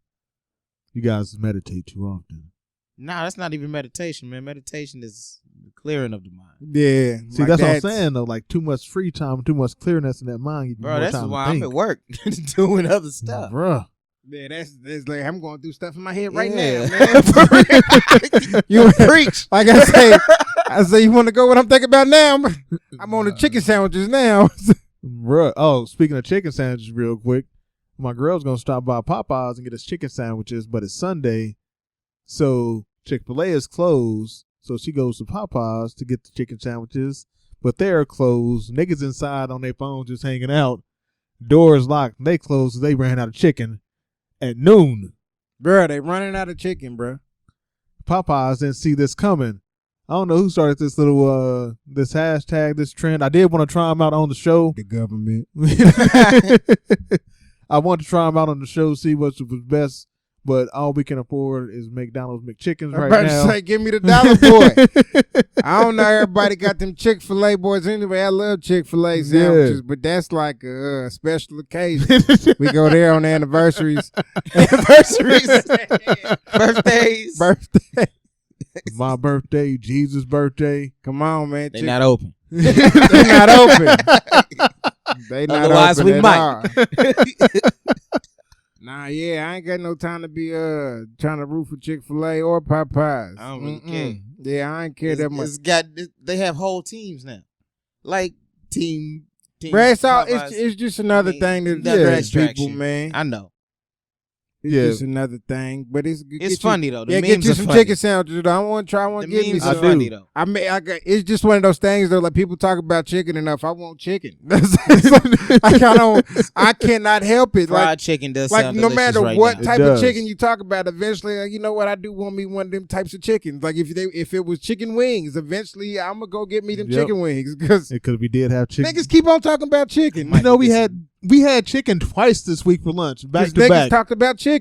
you guys meditate too often. Nah, that's not even meditation, man. Meditation is the clearing of the mind. Yeah. See, like that's what I'm saying, though. Like, too much free time, too much clearness in that mind. Bro, that's why I'm at work doing other stuff. Bro. Yeah, that's like I'm going through stuff in my head right now, man. You preach. Like I say, you want to go what I'm thinking about now? I'm on the chicken sandwiches now. Bro. Oh, speaking of chicken sandwiches real quick, my girl's going to stop by Popeyes and get us chicken sandwiches, but it's Sunday. So Chick-fil-A is closed, so she goes to Popeyes to get the chicken sandwiches, but they're closed. Niggas inside on their phones just hanging out. Doors locked. They closed. They ran out of chicken at noon. Bro, they running out of chicken, bro. Popeyes didn't see this coming. I don't know who started this little this hashtag, this trend. I did want to try them out on the show. The government. I wanted to try them out on the show, see what was best. But all we can afford is McDonald's McChickens right now. I'm about to say, give me the dollar boy. I don't know, everybody got them Chick-fil-A boys anyway. I love Chick-fil-A sandwiches, but that's like a special occasion. We go there on anniversaries. Birthdays. My birthday, Jesus' birthday. Come on, man. They're not open. They're not open. They not Otherwise, open we might. Nah, yeah, I ain't got no time to be trying to root for Chick-fil-A or Popeyes. I don't really care. Yeah, I ain't care that much. They have whole teams now, like team. Brad, it's just another thing that distracts people, man. I know. It's just another thing, but it's funny though. Yeah, get you some chicken sandwiches. I want to try one. Get me some. Funny though. It's just one of those things though. Like, people talk about chicken enough. I want chicken. I cannot help it. Fried chicken does like sound no matter right what now. type of chicken you talk about. Eventually, you know what? I do want me one of them types of chickens. Like if it was chicken wings, eventually I'm gonna go get me them chicken wings because we did have chicken. Niggas keep on talking about chicken. You know, we had chicken twice this week for lunch. Back to back. Niggas talked about chicken.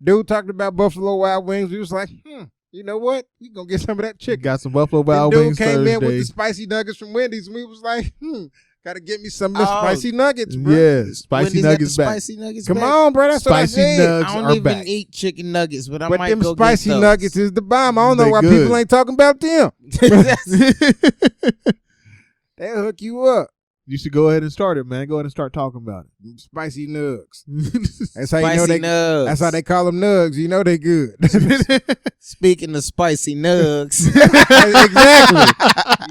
Dude talked about Buffalo Wild Wings. We was like, you know what? We gonna get some of that chicken. Got some Buffalo Wild Wings Dude came Thursday. in with the spicy nuggets from Wendy's, and we was like, gotta get me some of the spicy nuggets, bro. Yeah, spicy nuggets back. Spicy nuggets Come back. on, bro. That's spicy what I said. I don't even eat chicken nuggets, but I might them go spicy get those. nuggets is the bomb. I don't know They why good. people ain't talking about them. They'll hook you up. You should go ahead and start it, man. Go ahead and start talking about it. Spicy nugs. That's how Spicy you know they. nugs. That's how they call them nugs. You know they good. Speaking of spicy nugs. Exactly.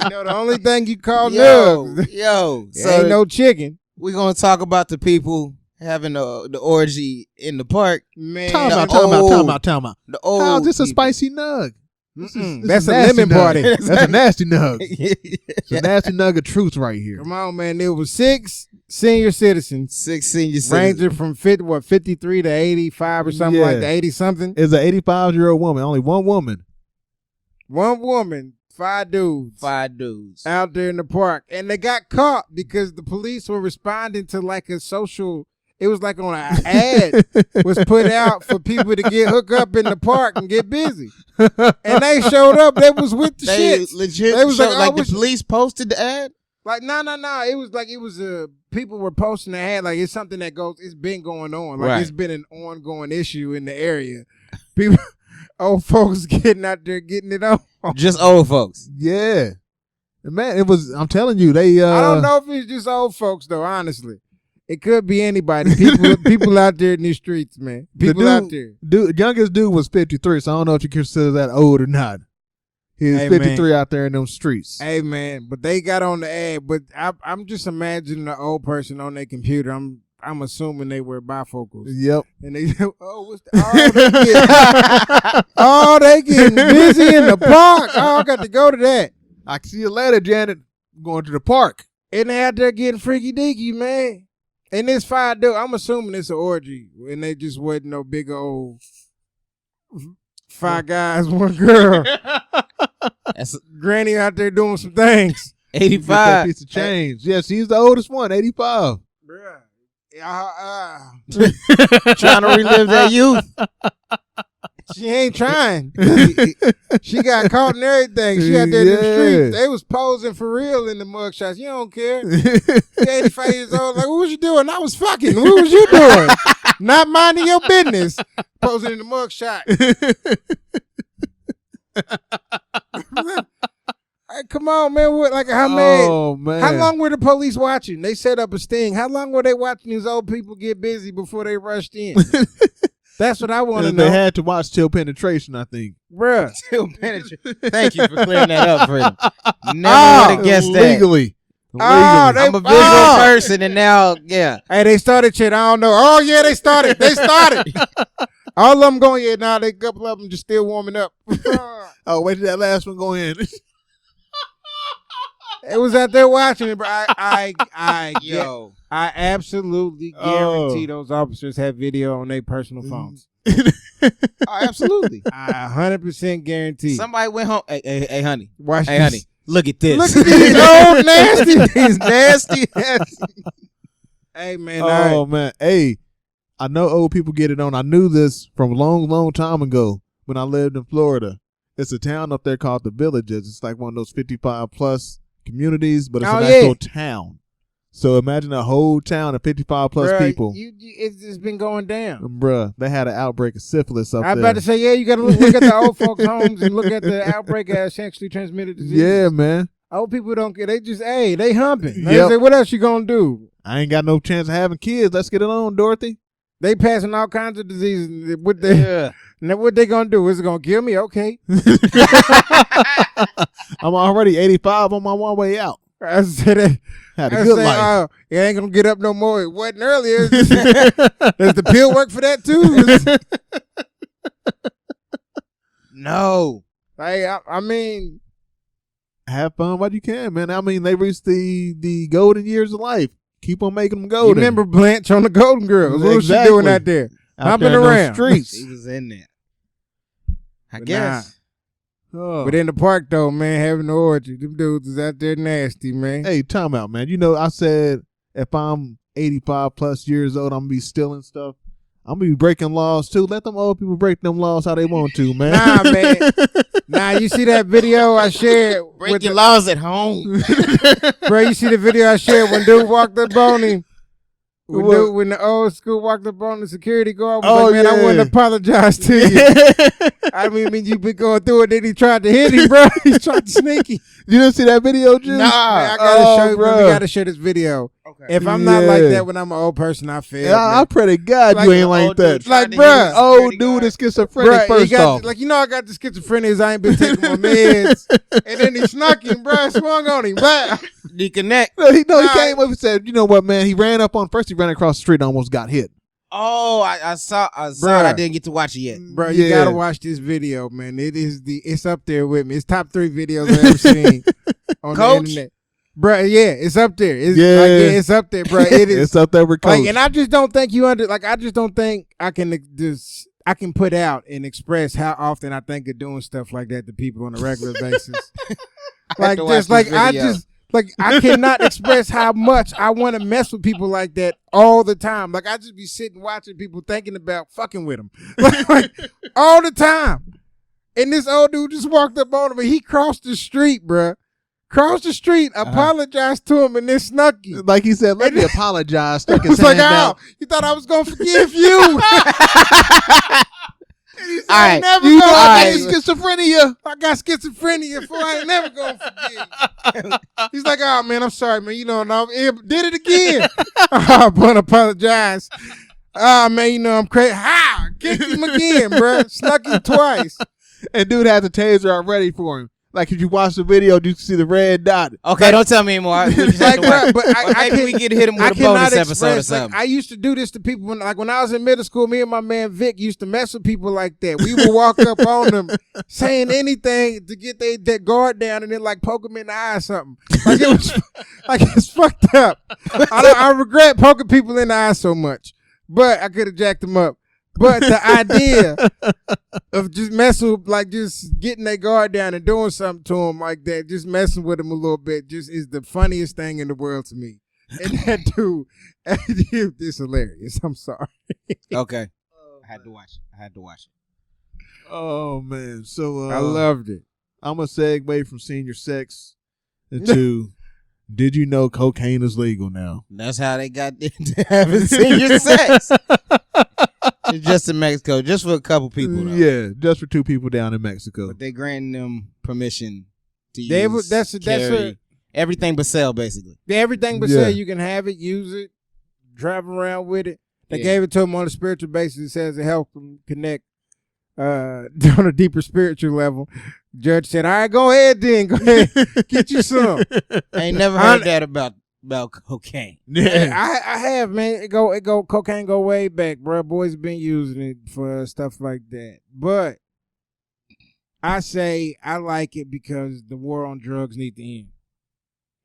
You know the only thing you call nugs. Yo. So ain't no chicken. We're going to talk about the people having the orgy in the park. Man. Time out. The old How's this a people. spicy nug? That's a nasty lemon nug. party. That's a nasty nug. It's a nasty nug of truth right here. Come on, man. There was 6 senior citizens. 6 senior citizens. Ranging from 53 to 85 or something like that. 80 something. It's an 85-year-old woman. Only one woman. One woman, 5 dudes. 5 dudes. Out there in the park. And they got caught because the police were responding to like a social, it was like on an ad was put out for people to get hooked up in the park and get busy. And they showed up. They was with the shit. Legit. They was like the police posted the ad? Like, no. It was like, people were posting the ad. Like, it's something that it's been going on. Like, It's been an ongoing issue in the area. People, old folks getting out there getting it on. Just old folks. Yeah. Man, I'm telling you, they. I don't know if it's just old folks, though, honestly. It could be anybody. People out there in these streets, man. People out there. Youngest dude was 53, so I don't know if you consider that old or not. He was 53 out there in them streets. Hey, man, but they got on the ad. But I'm just imagining the old person on their computer. I'm assuming they wear bifocals. Yep. And they, what's they getting busy in the park. Oh, I got to go to that. I can see you later, Janet. I'm going to the park. And they out there getting freaky deaky, man. And this 5 dude, I'm assuming it's an orgy, and they just wasn't no big old 5 guys, 1 girl. That's Granny out there doing some things. 85. That piece of change. Yes, he's the oldest one, 85. Bruh. Trying to relive that youth. She ain't trying. She got caught in everything. She out there in the streets. They was posing for real in the mugshots. You don't care. You 85 years old. Like, what was you doing? I was fucking. What was you doing? Not minding your business. Posing in the mugshot. Hey, come on, man. How long were the police watching? They set up a sting. How long were they watching these old people get busy before they rushed in? That's what I want to know. They had to watch Till Penetration, I think. Bruh. Till Penetration. Thank you for clearing that up, Freedom. Never would have guessed that. Legally. I'm a visual person, and now, yeah. Hey, they started shit. I don't know. Oh, yeah, they started. All of them going, yeah, a couple of them just still warming up. Oh, wait till that last one go in. It was out there watching it, bro. I absolutely guarantee those officers have video on their personal phones. Absolutely. I 100% guarantee. Somebody went home. Hey, honey. Watch hey, this. honey. Look at this. Look at these old nasty. These nasty. Hey, man. Oh, man. Hey, I know old people get it on. I knew this from a long, long time ago when I lived in Florida. It's a town up there called The Villages. It's like one of those 55-plus communities, but it's an actual town. So imagine a whole town of 55-plus people. It's been going down. Bruh, they had an outbreak of syphilis up there. I'm about to say, yeah, you got to look at the old folks' homes and look at the outbreak of sexually transmitted disease. Yeah, man. Old people don't care. They just, they humping. They say, what else you going to do? I ain't got no chance of having kids. Let's get it on, Dorothy. They passing all kinds of diseases. What they gonna do? Is it gonna kill me? Okay. I'm already 85 on my one way out. I said that. Had a good life. It ain't gonna get up no more. It wasn't earlier. Does the pill work for that too? No. I mean, have fun while you can, man. I mean, they reached the golden years of life. Keep on making them golden. You remember Blanche on the Golden Girls? What was she doing out there? Hopping around. Streets. She was in there. I guess. But in the park, though, man, having the orgy, them dudes is out there nasty, man. Hey, time out, man. You know, I said if I'm 85-plus years old, I'm going to be stealing stuff. I'm going to be breaking laws, too. Let them old people break them laws how they want to, man. Nah, man. Nah, you see that video I shared? Break your laws at home. Bro, you see the video I shared when dude walked up on him When the old school walked up on the security guard, was like, man, I want to apologize to you. I mean, you've been going through it. Then he tried to hit him, bro. He tried to sneak him. You didn't see that video, Jim? Nah. Man, I gotta show you, bro. we gotta show this video. Okay. If I'm not like that when I'm an old person, I feel. I pray to God like you ain't like that. Like, bro, old dude is schizophrenic. First off, like I got the schizophrenia. I ain't been taking my meds, and then he snuck him, bro. Swung on him, but Deconnect. He came up and said, "You know what, man?" He ran up on first. He ran across the street, and almost got hit. Oh, I saw it. I didn't get to watch it yet. Bro, you gotta watch this video, man. It's up there with me. It's top 3 videos I've ever seen on Coach? the internet. Bro, yeah, it's up there. It's up there, bro. It is. It's up there with Coach. Like, and I just don't think I just don't think I can put out and express how often I think of doing stuff like that to people on a regular basis. I cannot express how much I want to mess with people like that all the time. Like, I just be sitting watching people thinking about fucking with them. like all the time. And this old dude just walked up on him and he crossed the street, bruh. Crossed the street, apologized to him, and then snuck him. Like he said, let me apologize. Stuck his It's like, hand out. you thought I was going to forgive you. He said, All right. I got schizophrenia. I got schizophrenia, fool. I ain't never going to forgive you. He's like, oh, man, I'm sorry, man. No, did it again. But apologize. Man, I'm crazy. Kicked him again, bro. Snuck him twice. And dude had the taser already for him. Like, if you watch the video, you can see the red dot. Okay, don't tell me anymore. We just have to watch. But Maybe we get hit him with a bonus episode or something. I used to do this to people when I was in middle school. Me and my man Vic used to mess with people like that. We would walk up on them saying anything to get their guard down and then like poke them in the eye or something. Like, it was like, it's fucked up. I regret poking people in the eye so much, but I could have jacked them up. But the idea of just messing with, like, just getting their guard down and doing something to them like that, just messing with them a little bit, just is the funniest thing in the world to me. And that dude, it's hilarious. I'm sorry. Okay. I had to watch it. Oh, man. So I loved it. I'm going to segue from senior sex into did you know cocaine is legal now? That's how they got into having senior sex. It's just in Mexico, just for a couple people, though. Yeah, just for 2 people down in Mexico. But they granted them permission to use, carry, everything but sell, basically. Everything but sell. You can have it, use it, drive around with it. They gave it to them on a spiritual basis. It says it helps them connect on a deeper spiritual level. Judge said, all right, go ahead then. Go ahead. Get you some. I ain't never heard that about cocaine. Yeah, I have, man. Cocaine go way back, bro. Boys have been using it for stuff like that. But I say I like it because the war on drugs need to end.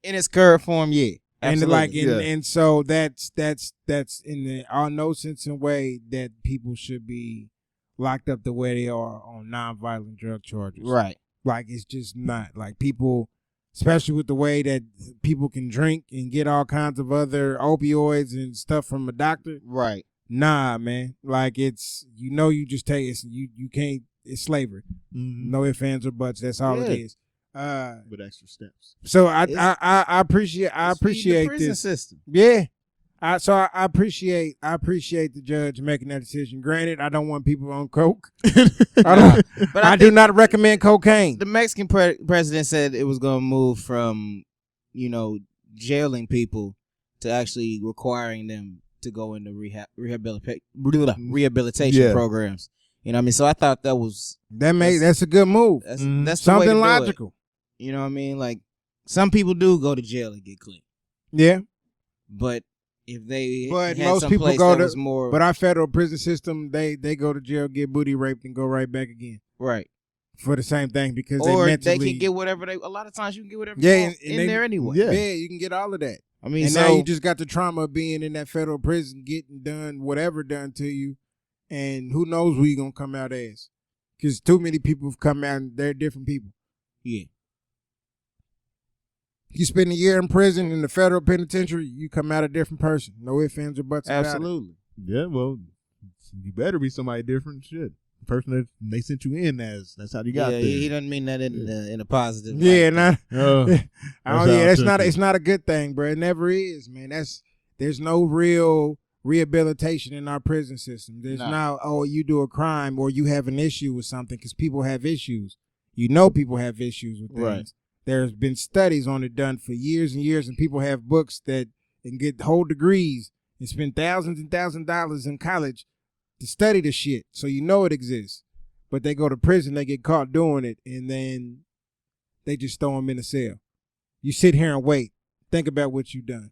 In its current form, yeah. Absolutely. And so that's in the no sense in way that people should be locked up the way they are on nonviolent drug charges. Right. Like, it's just not. Like, people, especially with the way that people can drink and get all kinds of other opioids and stuff from a doctor. Right. Nah, man. Like, it's, you just take it. You can't, it's slavery. Mm-hmm. No ifs, ands, or buts. That's all it is. With extra steps. So I appreciate the prison this system. Yeah. I appreciate the judge making that decision. Granted, I don't want people on coke. I do not recommend cocaine. The Mexican president said it was going to move from, jailing people to actually requiring them to go into rehabilitation programs. You know what I mean? So I thought that's a good move. That's something logical. You know what I mean? Like, some people do go to jail and get clean. Yeah. But if they had most people go to more, but our federal prison system, they go to jail, get booty raped, and go right back again. Right. For the same thing, because they can get whatever a lot of times you can get whatever you want in there anyway. Yeah, you can get all of that. I mean, now you just got the trauma of being in that federal prison, getting done whatever done to you, and who knows who you're gonna come out as? Because too many people have come out and they're different people. Yeah. You spend a year in prison in the federal penitentiary, you come out a different person. No ifs, ands, or buts. Absolutely. Yeah, well, you better be somebody different. Shit. The person that they sent you in as, that's how you got there. He doesn't mean that in a positive way. Yeah, light. it's not a good thing, bro. It never is, man. there's no real rehabilitation in our prison system. There's not, you do a crime or you have an issue with something, because people have issues. People have issues with things. Right. There's been studies on it done for years and years, and people have books that and get whole degrees and spend thousands and thousands of dollars in college to study the shit, so it exists. But they go to prison, they get caught doing it, and then they just throw them in a cell. You sit here and wait. Think about what you've done.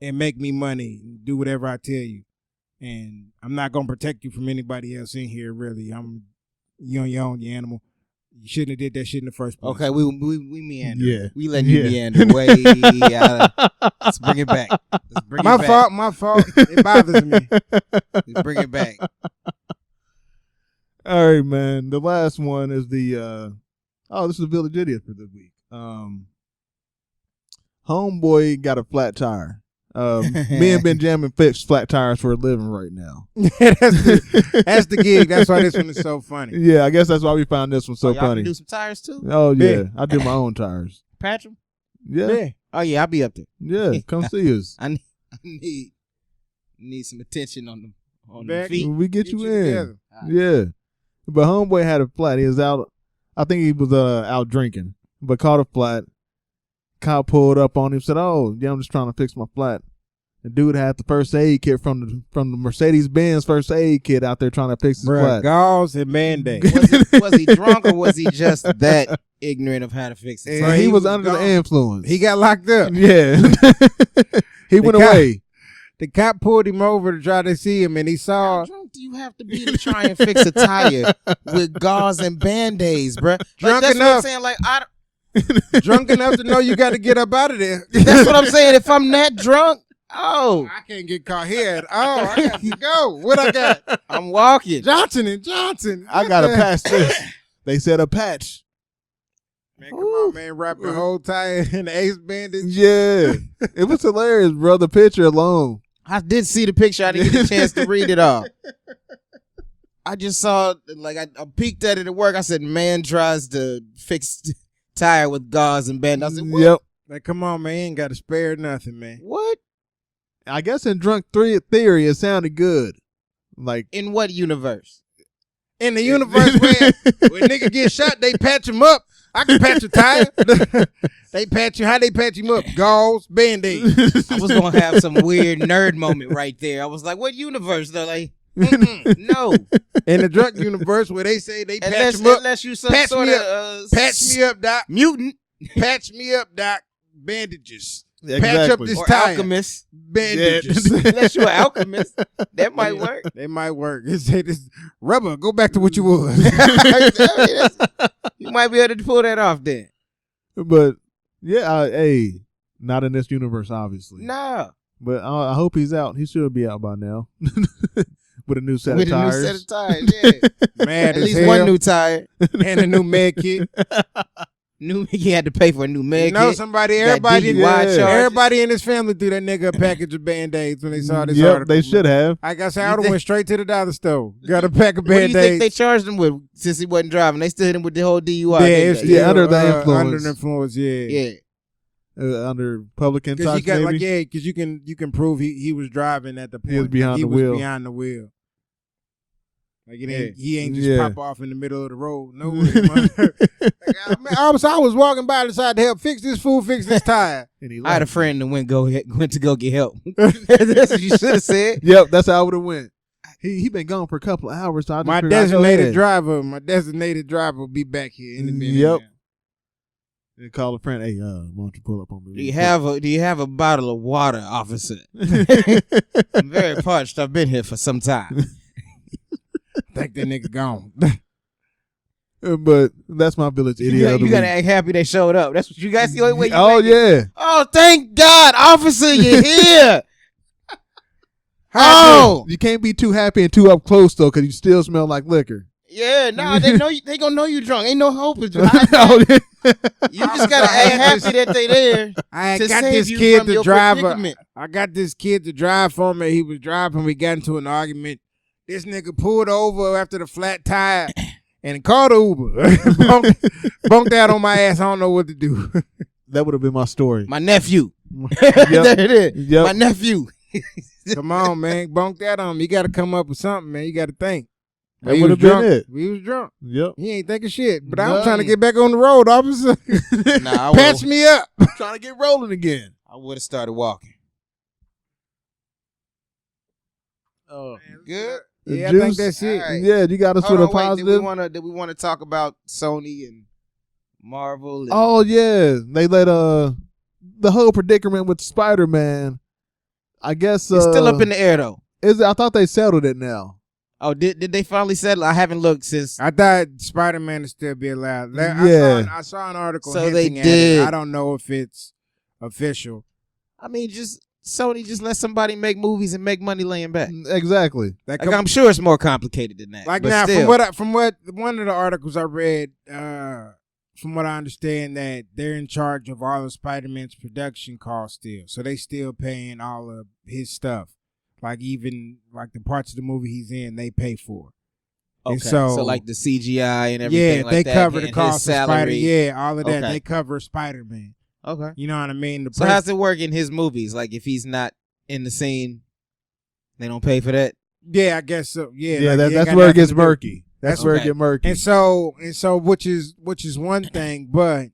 And make me money. And do whatever I tell you. And I'm not going to protect you from anybody else in here, really. You on your own, you animal. You shouldn't have did that shit in the first place. Okay, we meander. Yeah. We letting you meander way out. Let's bring it back. My fault. It bothers me. Let's bring it back. All right, man. The last one is this is the Village Idiot for the week. Homeboy got a flat tire. Me and Benjamin fix flat tires for a living right now. That's the gig. That's why this one is so funny. Yeah, I guess that's why we found this one so y'all funny. Can do some tires too? Oh yeah, I do my own tires. Patch them? Yeah. Oh yeah, I'll be up there. Yeah, come see us. I need some attention on the feet. We get you in. Yeah, but homeboy had a flat. He was out. I think he was out drinking, but caught a flat. Cop pulled up on him, said, "Oh, yeah, I'm just trying to fix my flat." The dude had the first aid kit from the Mercedes-Benz first aid kit out there trying to fix his flat. Gauze and Band-Aid. Was he drunk or was he just that ignorant of how to fix it? So he was under the influence. He got locked up. Yeah. He went away. The cop pulled him over to try to see him, and he saw. How drunk do you have to be to try and fix a tire with gauze and Band-Aids, bruh? Drunk that's enough. What I'm saying. Like, drunk enough to know you got to get up out of there. That's what I'm saying. If I'm that drunk, I can't get caught here. I got to go. What I got? I'm walking. Johnson & Johnson. I got to patch this. They said a patch. Man, come on, man. Wrap the whole tire in the ace bandage. Yeah. It was hilarious, bro. The picture alone. I did see the picture. I didn't get a chance to read it all. I just saw, like, I peeked at it at work. I said, man tries to fix tire with gauze and band. I said, what? Yep. Like, come on, man. You ain't got to spare nothing, man. What? I guess in drunk theory, it sounded good. Like, in what universe? In the universe where when nigga get shot, they patch him up. I can patch a tire. They patch you. How they patch him up? Gauze, Band-Aid. I was going to have some weird nerd moment right there. I was like, what universe? They're like, no. In the drunk universe where they say they patch him up. Unless you some patch sort me of up. Patch me up, doc. Mutant. Patch me up, doc. Bandages. Exactly. Patch up this or tire. alchemist. Bandages. Yeah. Unless you're an alchemist. That might work. They might work. They say this rubber, go back to what you was. You might be able to pull that off then. But, yeah, hey, not in this universe, obviously. No. But I hope he's out. He should be out by now. With a new set of tires. With a new set of tires, yeah. Mad At as least hell. one new tire. And a new med kit. He had to pay for a new med You know kit. somebody, everybody in his family threw that nigga a package of Band-Aids when they saw this article. They should have. Like I said, I would have went straight to the dollar store. Got a pack of What do Band-Aids. you think they charged him with since he wasn't driving? They still hit him with the whole DUI. Yeah, under the influence. Under the influence, yeah. Yeah. Under public Because intoxication. because you can prove he was driving at the point. He was behind the wheel. Behind the wheel. Like he ain't just pop off in the middle of the road. No way, man. I was walking by the side to help fix this tire. I had a friend that went to go get help. That's what you should have said. Yep, that's how I would have went. He been gone for a couple of hours. So my designated driver will be back here in a minute. Yep. And call a friend. Hey, why don't you pull up on me? Do you have a bottle of water, officer? I'm very parched. I've been here for some time. I think that nigga gone. But that's my village idiot. You gotta act happy they showed up. That's what you guys. The only way. Yeah. Oh, thank God, officer, you're here. You can't be too happy and too up close though, because you still smell like liquor. Yeah, no, they know they gonna know you drunk. Ain't no hope. You just gotta act happy that they there. I got this kid to drive. I got this kid to drive for me. He was driving. We got into an argument. This nigga pulled over after the flat tire and called Uber. Bunked out on my ass. I don't know what to do. That would have been my story. My nephew. There it is. Yep. My nephew. Come on, man. Bunk that on me. You got to come up with something, man. You got to think. That He would was have been drunk. it. He was drunk. Yep. He ain't thinking shit. But I'm No. trying to get back on the road, officer. Nah, Patch me up. Trying to get rolling again. I would have started walking. Oh, Good. Yeah, I Juice. think that's it. All right. yeah, you got us Hold with a on, wait. positive. Did we want to talk about Sony and Marvel? And, Oh yeah, they let the whole predicament with Spider-Man. I guess it's still up in the air though. Is it? I thought they settled it now. Oh, did they finally settle? I haven't looked since. I thought Spider-Man would still be allowed. Yeah. I saw an article. So they hinting at it. did. I don't know if it's official. I mean, just Sony just let somebody make movies and make money laying back. Exactly. That Like, I'm sure it's more complicated than that. Like but now, still. from what one of the articles I read, from what I understand, that they're in charge of all of Spider-Man's production costs still, so they still paying all of his stuff. Like even like the parts of the movie he's in, they pay for. Okay. And so like the CGI and everything. Yeah, like they that, cover and the cost his of Spider. salary. Yeah, all of that Okay. they cover Spider-Man. Okay. You know what I mean? So how's it work in his movies? Like if he's not in the scene, they don't pay for that. Yeah, I guess so. Yeah, Yeah, like, it ain't that's got where it nothing gets to do- murky. That's where it okay. get murky. And so which is one thing, but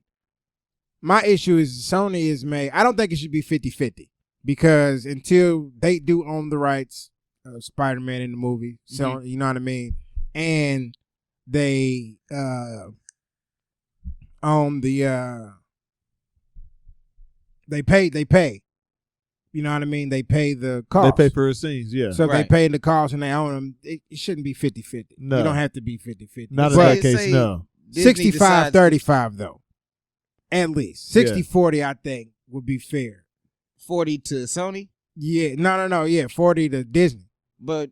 my issue is Sony is made. I don't think it should be 50-50 because until they do own the rights of Spider-Man in the movie, so you know what I mean, and they own the they pay. You know what I mean? They pay the cost. They pay for his scenes. Yeah. So if they Right. pay the cost and they own them, it shouldn't be 50-50. No. You don't have to be 50-50. Not in But- that case. say- No. Disney 65-35 though. At least. Yeah. 60-40 I think would be fair. 40 to Sony, Yeah. No. Yeah. 40 to Disney. but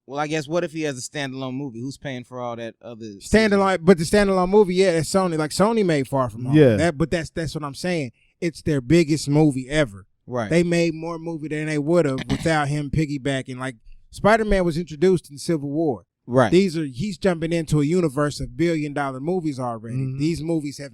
well, I guess what if he has a standalone movie? Who's paying for all that other Standalone, but the standalone movie, yeah, that's Sony. Like Sony made Far From Home. Yeah. But that's what I'm saying. It's their biggest movie ever. Right. They made more movie than they would have without him piggybacking. Like Spider-Man was introduced in Civil War. right. He's jumping into a universe of $1 billion movies already. Mhm. These movies have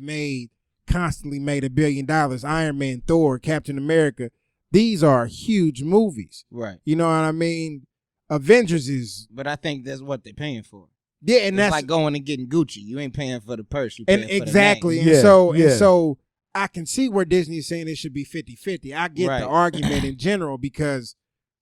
constantly made $1 billion. Iron Man, Thor, Captain America. These are huge movies. right. You know what I mean? Avengers is But I think that's what they're paying for. yeah, and It's that's like going and getting Gucci. You ain't paying for the purse. You and paying for exactly. the And Yeah, so yeah. I can see where Disney is saying it should be 50-50. I get Right. the argument in general because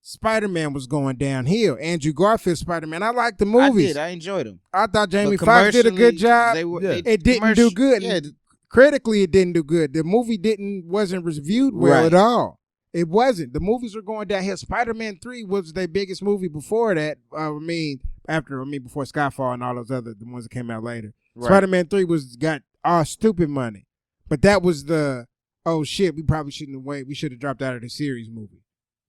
Spider-Man was going downhill. Andrew Garfield's Spider-Man. I like the name. I movies. did. I enjoyed them. I thought Jamie But Foxx did a good commercially, job. They were, Yeah. It didn't do good. Yeah, Critically, it didn't do good. The movie wasn't reviewed well Right. at all. It wasn't. The movies were going downhill. Spider-Man 3 was their biggest movie before that. Before Skyfall and all those the ones that came out later. right. Spider-Man 3 got all stupid money. But that was the, oh shit, we probably shouldn't have waited. We should have dropped out of the series movie.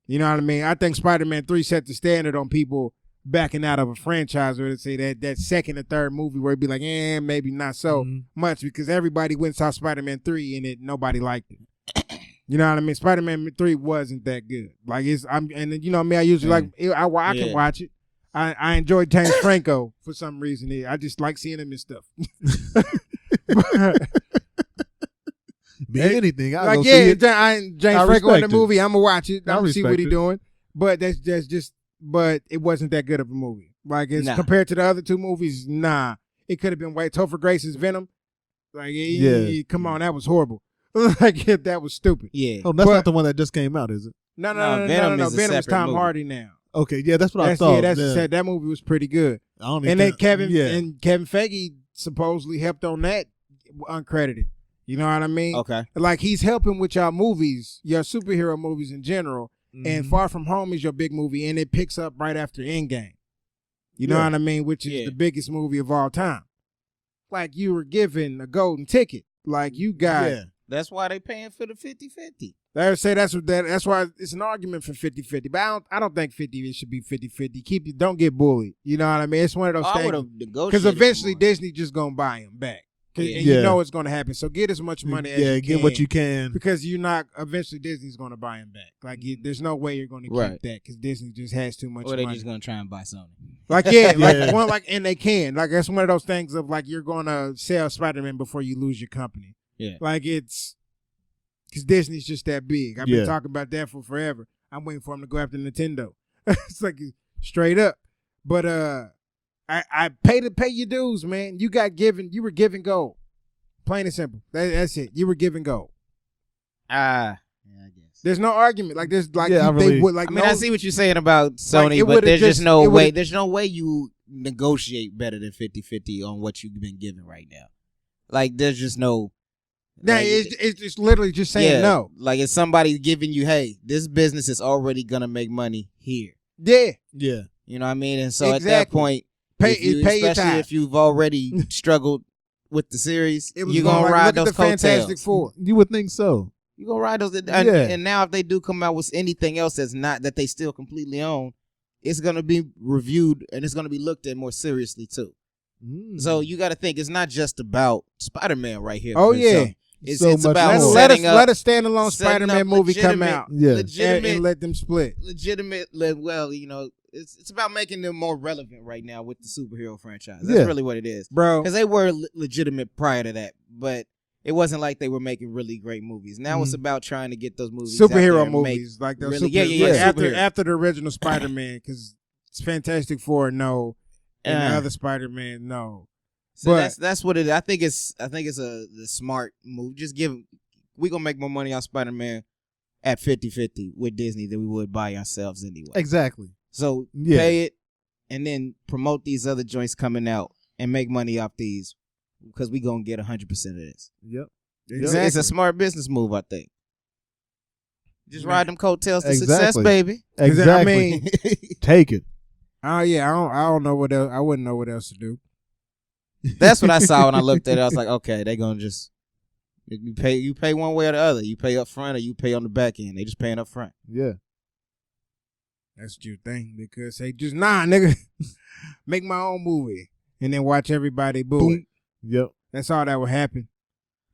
You know what I mean? I think Spider-Man 3 set the standard on people backing out of a franchise, or to say that second or third movie where it'd be like, maybe not so Mhm. much, because everybody went and saw Spider-Man 3 and nobody liked it. You know what I mean? Spider-Man 3 wasn't that good. Like and you know me, I usually like I can Yeah. watch it. I enjoy James Franco for some reason. I just like seeing him and stuff. Be anything. I Like go see yeah, it. James I Franco in the respect it. movie. I'm gonna watch it. I I'm gonna see what respect he's it. doing. But that's just. But it wasn't that good of a movie. Like it's Nah. compared to the other two movies. Nah, it could have been way. Topher Grace's Venom. Like Yeah. come on, that was horrible. Like that was stupid. Yeah. Oh, that's But- not the one that just came out, is it? No. Venom Venom is a is separate Tom movie. Hardy now. Okay, yeah, that's what I That's thought. that movie was pretty good. I don't even And then think- Kevin yeah. and Kevin Feige supposedly helped on that uncredited. You know what I mean? Okay. Like he's helping with your movies, your superhero movies in general. And Mhm. Far From Home is your big movie, and it picks up right after Endgame. You know Yeah. what I mean? Which is Yeah. the biggest movie of all time. Like you were given a golden ticket. Like you got. Yeah. That's why they paying for the 50-50. They would say that's why it's an argument for 50-50. But I don't think 50 it should be 50-50. Don't get bullied. You know what I mean? It's one of those I would things. have negotiated. Because eventually more. Disney just gonna buy him back. And Yeah. you know it's gonna happen. So get as much money as you can. get what you can. Because you're not. Eventually, Disney's going to buy him back. Like, there's no way you're going to keep Right. that because Disney just has too much Or they money. just gonna try and buy Sony. Like, yeah, Yeah. and they can. Like, that's one of those things of like you're going to sell Spider-Man before you lose your company. Yeah. Like, it's Because Disney's just that big. I've been talking about that for forever. I'm waiting for them to go after Nintendo. It's like straight up. But I pay your dues, man. You were given gold. Plain and simple. That's it. You were given gold. Yeah, I guess. There's no argument. Like there's like I see what you're saying about Sony, but there's just no way. There's no way you negotiate better than 50-50 on what you've been given right now. Like there's just no. Nah, it's just literally just saying no. Like if somebody's giving you, hey, this business is already gonna make money here. Yeah. Yeah. You know what I mean? And so at that point, especially if you've already struggled with the series, you're gonna gonna ride those coattails. Fantastic Four. You would think so. You're gonna ride those. And now if they do come out with anything else that's not that they still completely own, it's gonna be reviewed and it's gonna be looked at more seriously too. So you got to think it's not just about Spider-Man right here. Oh yeah. It's about let a standalone Spider-Man movie come out. Yeah. Legitimate, and let them split. Legitimate. Well, you know, it's about making them more relevant right now with the superhero franchise. That's really what it is, bro. Because they were legitimate prior to that, but it wasn't like they were making really great movies. Now it's about trying to get those movies, superhero movies, like those. Really, after the original Spider-Man, because it's Fantastic Four, no, and the other Spider-Man, no. So that's what it. I think it's the smart move. We gonna make more money on Spider-Man at 50-50 with Disney than we would by ourselves anyway. Exactly. So pay it and then promote these other joints coming out and make money off these because we gonna get 100% of this. Yep. Exactly. It's a smart business move, I think. Just ride them coattails to success, baby. Exactly. I mean, take it. Oh yeah, I don't know what else. I wouldn't know what else to do. That's what I saw when I looked at it. I was like, okay, they're gonna just you pay one way or the other. You pay up front or you pay on the back end. They just paying up front. Yeah. That's what you think. Because they just nigga, make my own movie and then watch everybody boo it. Yep. That's all that would happen.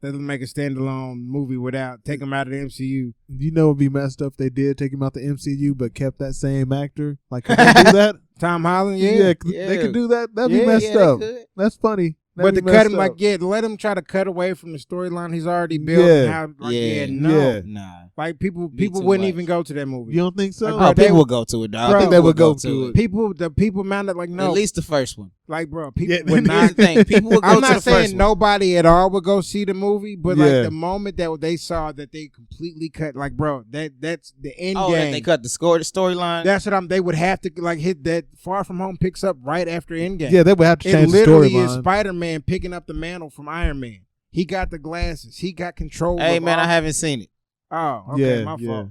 They would make a standalone movie without take them out of the MCU. You know, it'd be messed up if they did take him out the MCU, but kept that same actor. Like, could they do that? Tom Holland, they could do that. That'd be messed up. That's funny. But to cut him, let him try to cut away from the storyline he's already built. Nah. Like people wouldn't even go to that movie. You don't think so? Like, people would go to it, dog. I think they would go to it. The people mounted like no. At least the first one. Like, bro, people would not think. People would go I'm to not the saying first nobody at all would go see the movie, but like the moment that they saw that they completely cut, like, bro, that's the end game. That they cut the storyline. That's what they would have to like hit that. Far From Home picks up right after Endgame. Yeah, they would have to change the storyline. It literally is Spider-Man picking up the mantle from Iron Man. He got the glasses. He got control. Hey, man, I haven't seen it. Oh, okay, my fault.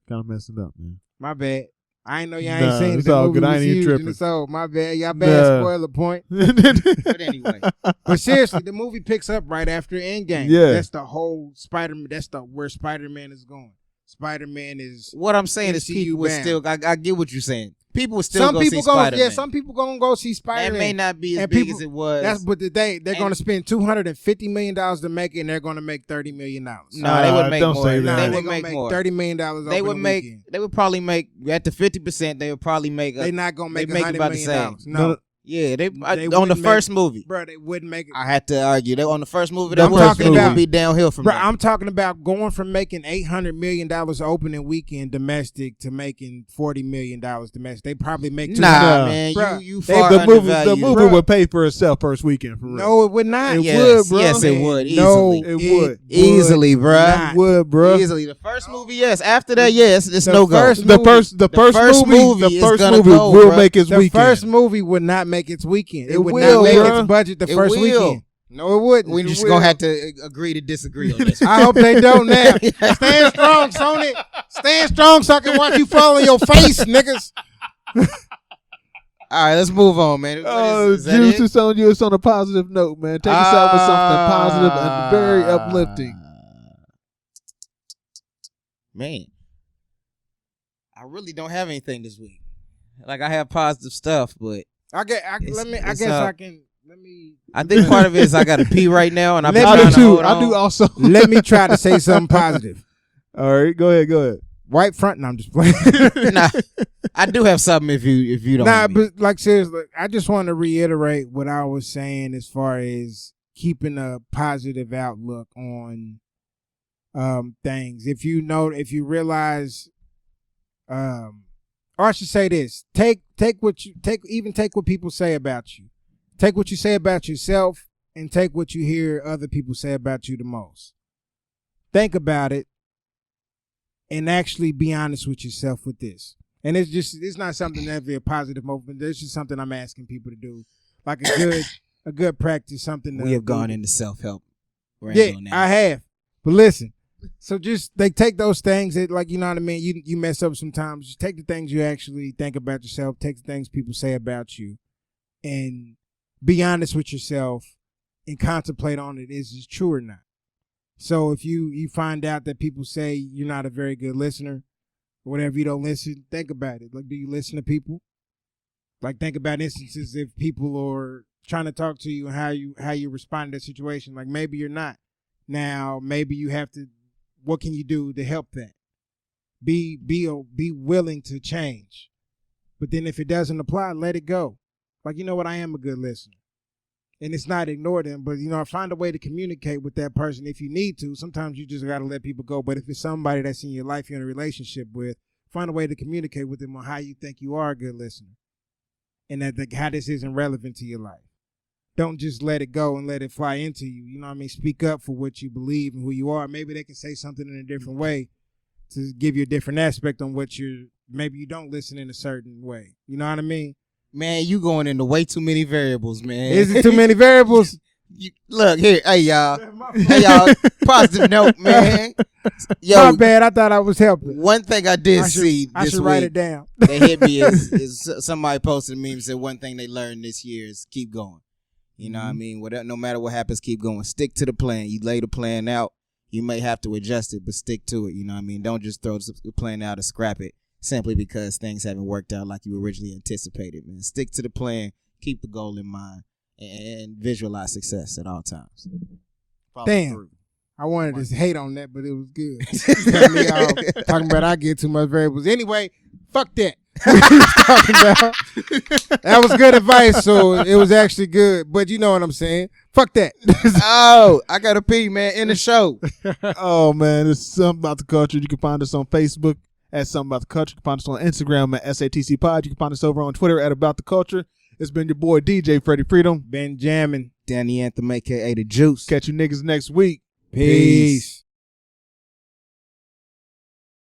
Kind of messing up, man. My bad. I ain't know y'all ain't seen it. It's all good. I ain't even tripping. So my bad. Y'all bad spoiler point. But anyway. But seriously, the movie picks up right after Endgame. Yeah. That's the whole Spider-Man. That's where Spider-Man is going. Spider-Man is. What I'm saying is people would still. I get what you're saying. People would still go see Spider-Man. Yeah, some people gonna go see Spider-Man. That may not be as big as it was. That's but they're gonna spend $250 million to make it, and they're gonna make $30 million. No, they would make more. They would make more. $30 million. They would make. They would probably make at the 50%. They would probably make. They're not gonna make $100 million. No. Yeah, they on the first movie, bro. They wouldn't make it. I had to argue. They on the first movie. They would be downhill from. Bro, there. I'm talking about going from making $800 million opening weekend domestic to making $40 million domestic. They probably make. Man, bro, you far the movie would pay for itself first weekend. For real. No, it would not. It would, bro. Yes, it would. Easily. No, it would easily, bro. It would, bro. Easily. The first movie, yes. After that, yes. It's no go. The first movie will make its weekend. The first movie would not make its weekend. It would will, not make its budget the first weekend. No, it wouldn't. We're just going to have to agree to disagree on this. I hope they don't now. Stand strong, Sony. Stand strong so I can watch you fall on your face, niggas. All right, let's move on, man. Juice is on you. It's on a positive note, man. Take us out with something positive and very uplifting. Man, I really don't have anything this week. Like, I have positive stuff, but I think part of it is I got to pee right now, and I do also. Let me try to say something positive. All right, go ahead. White front. No, I'm just playing. Nah, I do have something if you don't. Nah, but like seriously, I just want to reiterate what I was saying as far as keeping a positive outlook on things. If you realize, or I should say this: take what people say about you. Take what you say about yourself, and take what you hear other people say about you the most. Think about it, and actually be honest with yourself with this. And it's not something that be a positive movement. It's just something I'm asking people to do, like a good practice. Something we have gone into self-help. Yeah, I have. But listen, so just take those things that, like, you know what I mean. You mess up sometimes. Just take the things you actually think about yourself. Take the things people say about you, and be honest with yourself, and contemplate on it. Is it true or not? So if you find out that people say you're not a very good listener, or whatever, you don't listen, think about it. Like, do you listen to people? Like, think about instances if people are trying to talk to you and how you respond to a situation. Like, maybe you're not. Now, maybe you have to, what can you do to help that? Be willing to change. But then if it doesn't apply, let it go. Like, you know what, I am a good listener. And it's not ignore them, but, find a way to communicate with that person if you need to. Sometimes you just got to let people go. But if it's somebody that's in your life you're in a relationship with, find a way to communicate with them on how you think you are a good listener. And how this isn't relevant to your life. Don't just let it go and let it fly into you. You know what I mean? Speak up for what you believe and who you are. Maybe they can say something in a different way to give you a different aspect on maybe you don't listen in a certain way. You know what I mean? Man, you going into way too many variables, man. Is it too many variables? Look here, hey y'all, positive note, man. Yo, my bad. I thought I was helping. One thing I did see this week, I should write it down. That hit me is somebody posted a meme and said one thing they learned this year is keep going. You know what I mean? No matter what happens, keep going. Stick to the plan. You lay the plan out. You may have to adjust it, but stick to it. You know what I mean? Don't just throw the plan out and scrap it simply because things haven't worked out like you originally anticipated, man. Stick to the plan. Keep the goal in mind. And visualize success at all times. Damn. I wanted to hate on that, but it was good. Talking about I get too much variables. Anyway, fuck that. That was good advice, so it was actually good. But you know what I'm saying. Fuck that. Oh, I got to pee, man, in the show. Oh, man, it's Something About the Culture. You can find us on Facebook at Something About the Culture. You can find us on Instagram at SATC Pod. You can find us over on Twitter at About the Culture. It's been your boy DJ Freddie Freedom, Benjamin, Danny Anthem, aka The Juice. Catch you niggas next week. Peace.